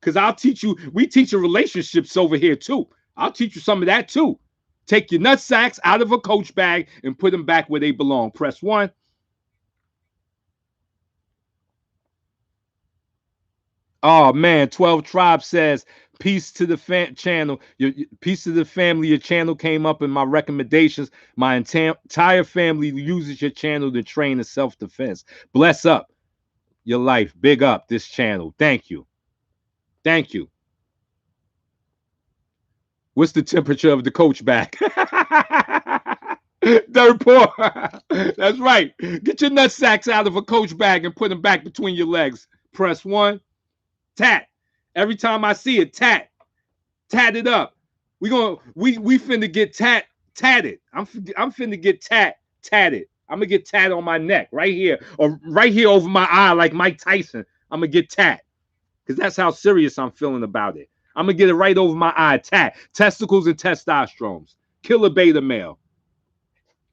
Because I'll teach you, we teach relationships over here too. I'll teach you some of that too. Take your nutsacks out of a coach bag and put them back where they belong. Press 1. Oh man, 12 Tribe says, peace to the channel. Peace to the family. Your channel came up in my recommendations. My entire family uses your channel to train in self-defense. Bless up your life. Big up this channel. Thank you. Thank you. What's the temperature of the coach bag? Dirt poor. That's right. Get your nut sacks out of a coach bag and put them back between your legs. Press 1. Tat. Every time I see it, tat. Tat it up. We finna get tatted. I'm finna get tatted. I'm gonna get tat on my neck right here or right here over my eye like Mike Tyson. I'm gonna get tat because that's how serious I'm feeling about it. I'm gonna get it right over my eye. Tat. Testicles and testosterones. Kill a beta male.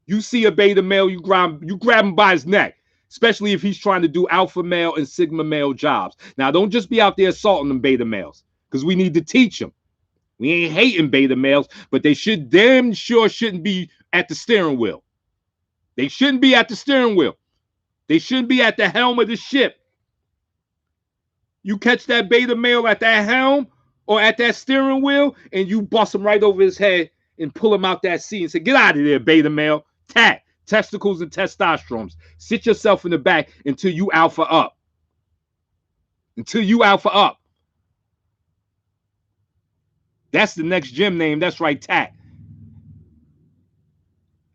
You see a beta male, you grab him by his neck. Especially if he's trying to do alpha male and sigma male jobs. Now, don't just be out there assaulting them beta males because we need to teach them. We ain't hating beta males, but they damn sure shouldn't be at the steering wheel. They shouldn't be at the steering wheel. They shouldn't be at the helm of the ship. You catch that beta male at that helm or at that steering wheel and you bust him right over his head and pull him out that seat and say, get out of there, beta male. Tat. Testicles and testosterone. Sit yourself in the back until you alpha up. Until you alpha up. That's the next gym name. That's right, TAT.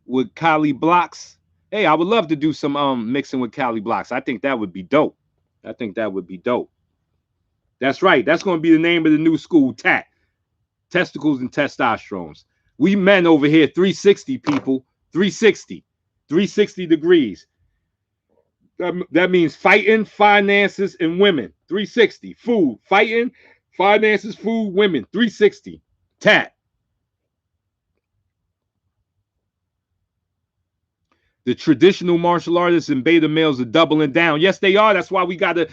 With Kali Blocks. Hey, I would love to do some mixing with Kali Blocks. I think that would be dope. I think that would be dope. That's right. That's going to be the name of the new school, TAT. Testicles and testosterone. We men over here, 360 people. 360. 360 degrees. That means fighting, finances, and women. 360. Food. Fighting, finances, food, women. 360. TAT. The traditional martial artists and beta males are doubling down. Yes, they are. That's why we gotta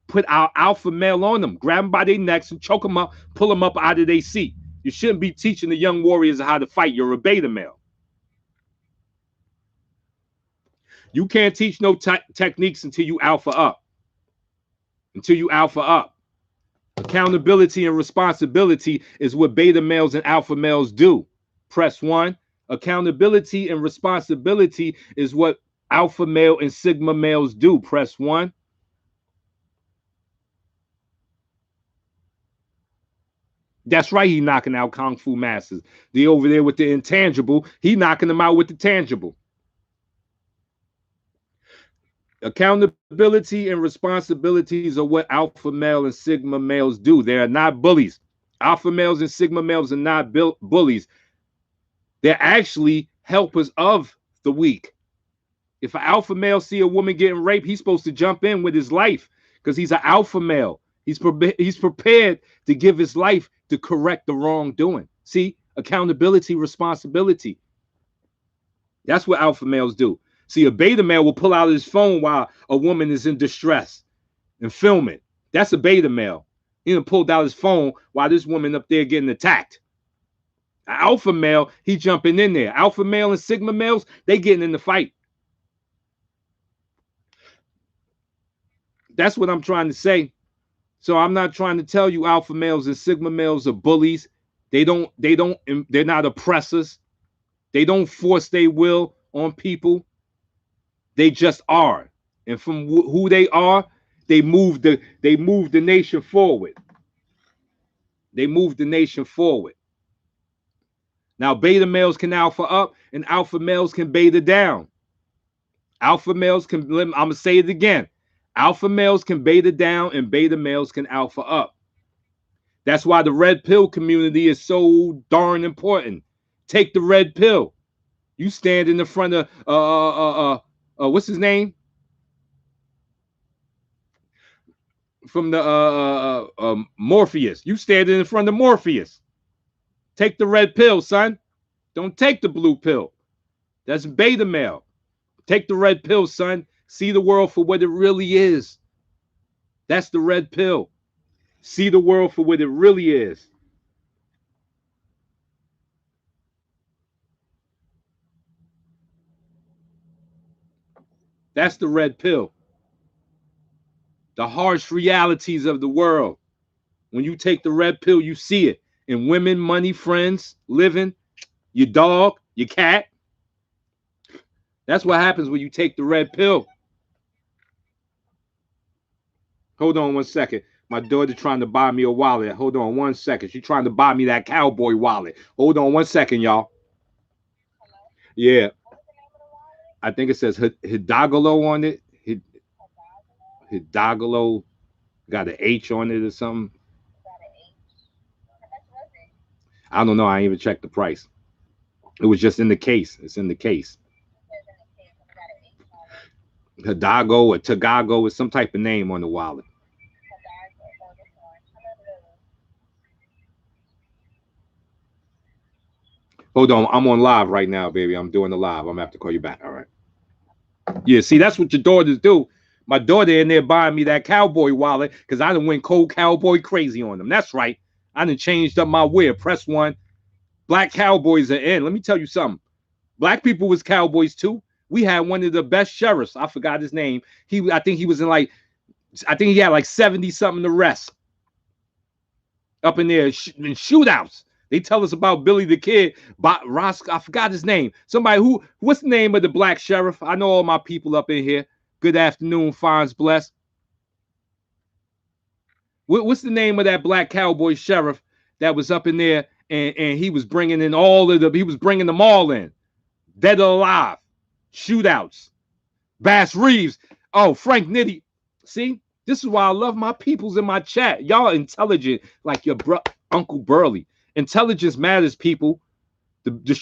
put our alpha male on them. Grab them by their necks and choke them up, pull them up out of their seat. You shouldn't be teaching the young warriors how to fight. You're a beta male. You can't teach no techniques until you alpha up. Until you alpha up. Accountability and responsibility is what beta males and alpha males do. Press 1. Accountability and responsibility is what alpha male and sigma males do. Press 1. That's right, he knocking out Kung Fu masters. They over there with the intangible. He knocking them out with the tangible. Accountability and responsibilities are what alpha male and sigma males do. They are not bullies. Alpha males and sigma males are not bullies. They're actually helpers of the weak. If an alpha male see a woman getting raped, he's supposed to jump in with his life because he's an alpha male. He's prepared to give his life to correct the wrongdoing. See, accountability, responsibility. That's what alpha males do. See, a beta male will pull out his phone while a woman is in distress and film it. That's a beta male. He done pulled out his phone while this woman up there getting attacked. An alpha male, he jumping in there. Alpha male and sigma males, they getting in the fight. That's what I'm trying to say. So I'm not trying to tell you alpha males and sigma males are bullies. They're not oppressors. They don't force their will on people. They just are. And from who they are, they move the nation forward. They move the nation forward. Now, beta males can alpha up and alpha males can beta down. Alpha males can, I'm going to say it again. Alpha males can beta down and beta males can alpha up. That's why the red pill community is so darn important. Take the red pill. You stand in the front of what's his name? From the Morpheus. You stand in front of Morpheus. Take the red pill, son. Don't take the blue pill. That's beta male. Take the red pill, son. See the world for what it really is. That's the red pill. See the world for what it really is. That's the red pill. The harsh realities of the world. When you take the red pill, you see it in women, money, friends, living, your dog, your cat. That's what happens when you take the red pill. Hold on 1 second. My daughter trying to buy me a wallet. Hold on 1 second. She's trying to buy me that cowboy wallet. Hold on 1 second, y'all. Yeah. I think it says Hidagalo on it. Hidagalo. Got an H on it or something. I don't know. I ain't even checked the price. It was just in the case. It's in the case. Hidago or Tagago is some type of name on the wallet. Hold on. I'm on live right now, baby. I'm doing the live. I'm gonna have to call you back. All right. Yeah, see, that's what your daughters do. My daughter in there buying me that cowboy wallet because I done went cold cowboy crazy on them. That's right. I done changed up my wear. Press one. Black cowboys are in. Let me tell you something. Black people was cowboys too. We had one of the best sheriffs. I forgot his name. I think he was in like, I think he had like 70 something arrests up in there in shootouts. They tell us about Billy the Kid, Roscoe. I forgot his name. Somebody what's the name of the black sheriff? I know all my people up in here. Good afternoon, Fonz Bless. What's the name of that black cowboy sheriff that was up in there and he was bringing in he was bringing them all in. Dead or alive. Shootouts. Bass Reeves. Oh, Frank Nitty. See, this is why I love my peoples in my chat. Y'all intelligent like your Uncle Burley. Intelligence matters, people. The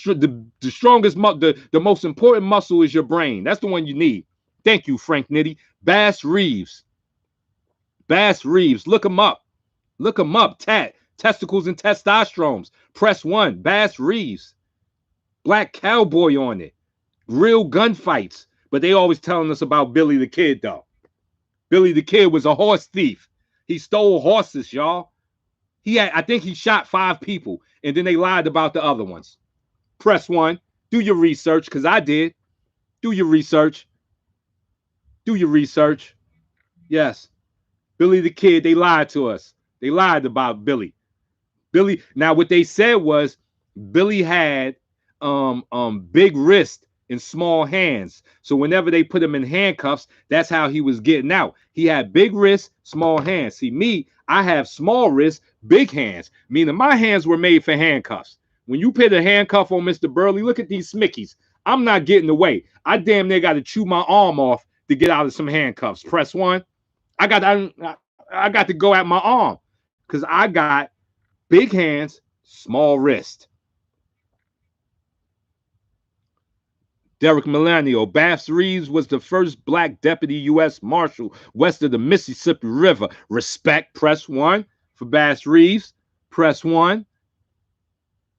strongest, the most important muscle is your brain. That's the one you need. Thank you, Frank Nitty. Bass Reeves. Bass Reeves. Look him up. Look him up. Testicles and testosterone. Press one. Bass Reeves. Black cowboy on it. Real gunfights. But they always telling us about Billy the Kid, though. Billy the Kid was a horse thief. He stole horses, y'all. I think he shot 5 people, and then they lied about the other ones. Press one. Do your research, because I did. Do your research. Do your research. Yes. Billy the Kid, they lied to us. They lied about Billy. Now what they said was Billy had big wrist and small hands. So whenever they put him in handcuffs, that's how he was getting out. He had big wrists, small hands. See, me, I have small wrists, big hands, meaning my hands were made for handcuffs. When you put a handcuff on Mr. Burley, look at these smickies. I'm not getting away. I damn near got to chew my arm off to get out of some handcuffs. Press one. I got to go at my arm because I got big hands, small wrist. Derek Melanio. Bass Reeves was the first black deputy U.S. Marshal west of the Mississippi River. Respect, press 1 for Bass Reeves. Press 1.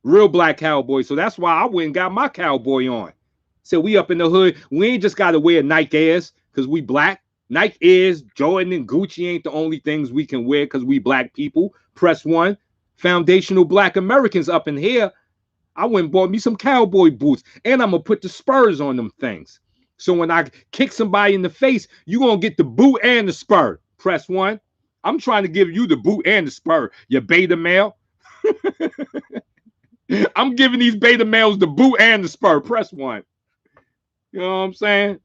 Real black cowboy. So that's why I went and got my cowboy on. So we up in the hood. We ain't just got to wear Nike Airs because we black. Nike Airs, Jordan, and Gucci ain't the only things we can wear because we black people. Press 1. Foundational black Americans up in here. I went and bought me some cowboy boots, and I'm going to put the spurs on them things. So when I kick somebody in the face, you're going to get the boot and the spur. Press 1. I'm trying to give you the boot and the spur, you beta male. I'm giving these beta males the boot and the spur. Press 1. You know what I'm saying?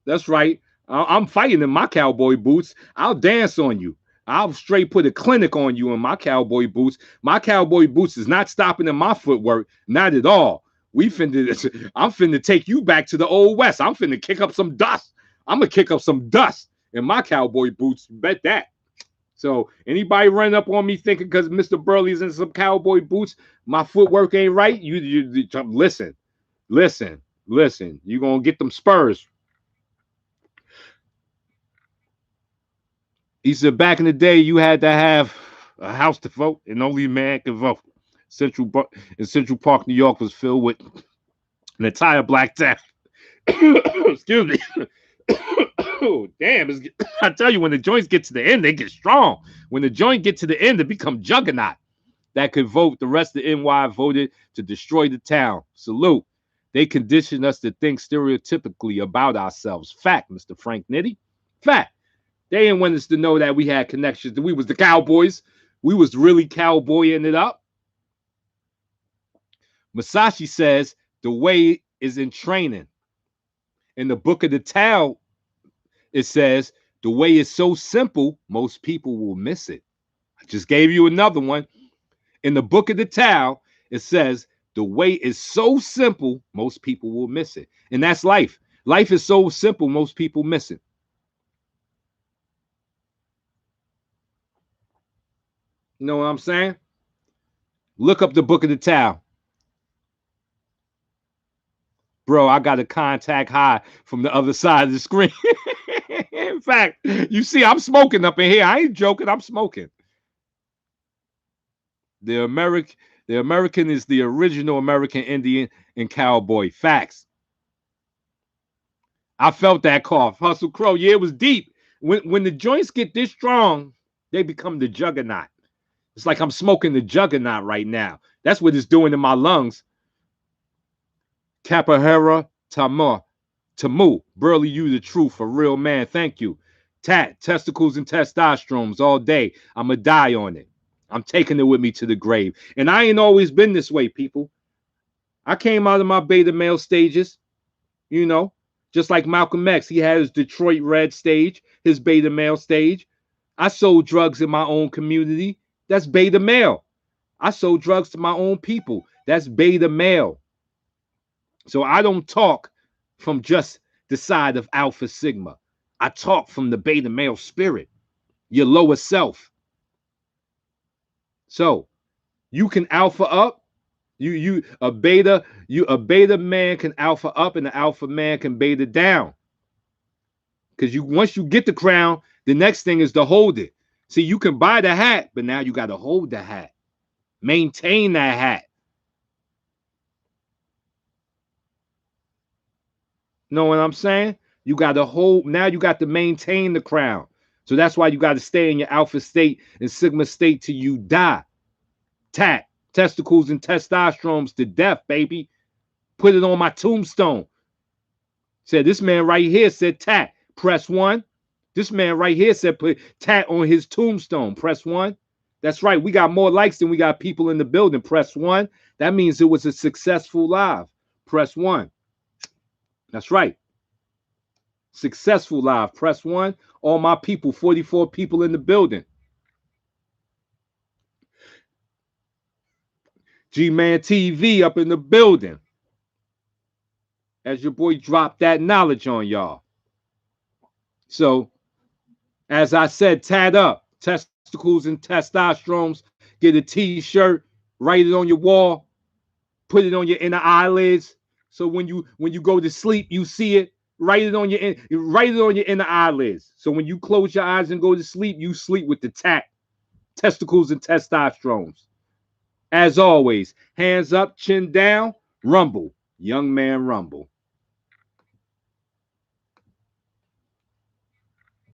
That's right. I'm fighting in my cowboy boots. I'll dance on you. I'll straight put a clinic on you in my cowboy boots. My cowboy boots is not stopping in my footwork. Not at all. I'm finna take you back to the old west. I'm finna kick up some dust. I'm gonna kick up some dust in my cowboy boots. Bet that. So anybody running up on me thinking because Mr. Burley's in some cowboy boots, my footwork ain't right. You listen. You're gonna get them spurs. He said back in the day you had to have a house to vote, and only a man could vote. Central Park, New York was filled with an entire black town. Excuse me. Oh, damn. I tell you, when the joints get to the end, they get strong. When the joint get to the end, they become juggernaut. That could vote. The rest of NY voted to destroy the town. Salute. They conditioned us to think stereotypically about ourselves. Fact, Mr. Frank Nitty. Fact. They didn't want us to know that we had connections. We was the cowboys. We was really cowboying it up. Masashi says the way is in training. In the book of the Tao, it says the way is so simple, most people will miss it. I just gave you another one. In the book of the Tao, it says the way is so simple, most people will miss it. And that's life. Life is so simple, most people miss it. You know what I'm saying? Look up the book of the Tao. Bro, I got a contact high from the other side of the screen. In fact, you see, I'm smoking up in here. I ain't joking. I'm smoking. The American is the original American Indian and cowboy. Facts. I felt that cough. Hustle Crow. Yeah, it was deep. When the joints get this strong, they become the juggernaut. It's like I'm smoking the juggernaut right now. That's what it's doing in my lungs. Kapahera Tamu. Burley, you the truth, a real man. Thank you. Tat, testicles and testosterone all day. I'ma die on it. I'm taking it with me to the grave. And I ain't always been this way, people. I came out of my beta male stages, you know, just like Malcolm X. He had his Detroit Red stage, his beta male stage. I sold drugs in my own community. That's beta male. I sold drugs to my own people. That's beta male. So I don't talk from just the side of Alpha Sigma. I talk from the beta male spirit, your lower self. So you can alpha up. A beta man can alpha up, and the alpha man can beta down. Because once you get the crown, the next thing is to hold it. See, you can buy the hat, but now you got to hold the hat. Maintain that hat. Know what I'm saying? You got to hold, now you got to maintain the crown. So that's why you got to stay in your alpha state and sigma state till you die. Tat, testicles and testosterone to death, baby. Put it on my tombstone. Said this man right here said tat, press 1. This man right here said put tat on his tombstone, press 1. That's right. We got more likes than we got people in the building. Press 1. That means it was a successful live. Press 1. That's right. Successful live. Press 1. All my people, 44 people in the building. G-Man TV up in the building. As your boy dropped that knowledge on y'all. So, as I said, tat up. Testicles and testosterone. Get a t-shirt. Write it on your wall. Put it on your inner eyelids. So when you go to sleep, you see it. Write it on your inner eyelids. So when you close your eyes and go to sleep, you sleep with the testicles and testosterone. As always, hands up, chin down, rumble, young man, rumble.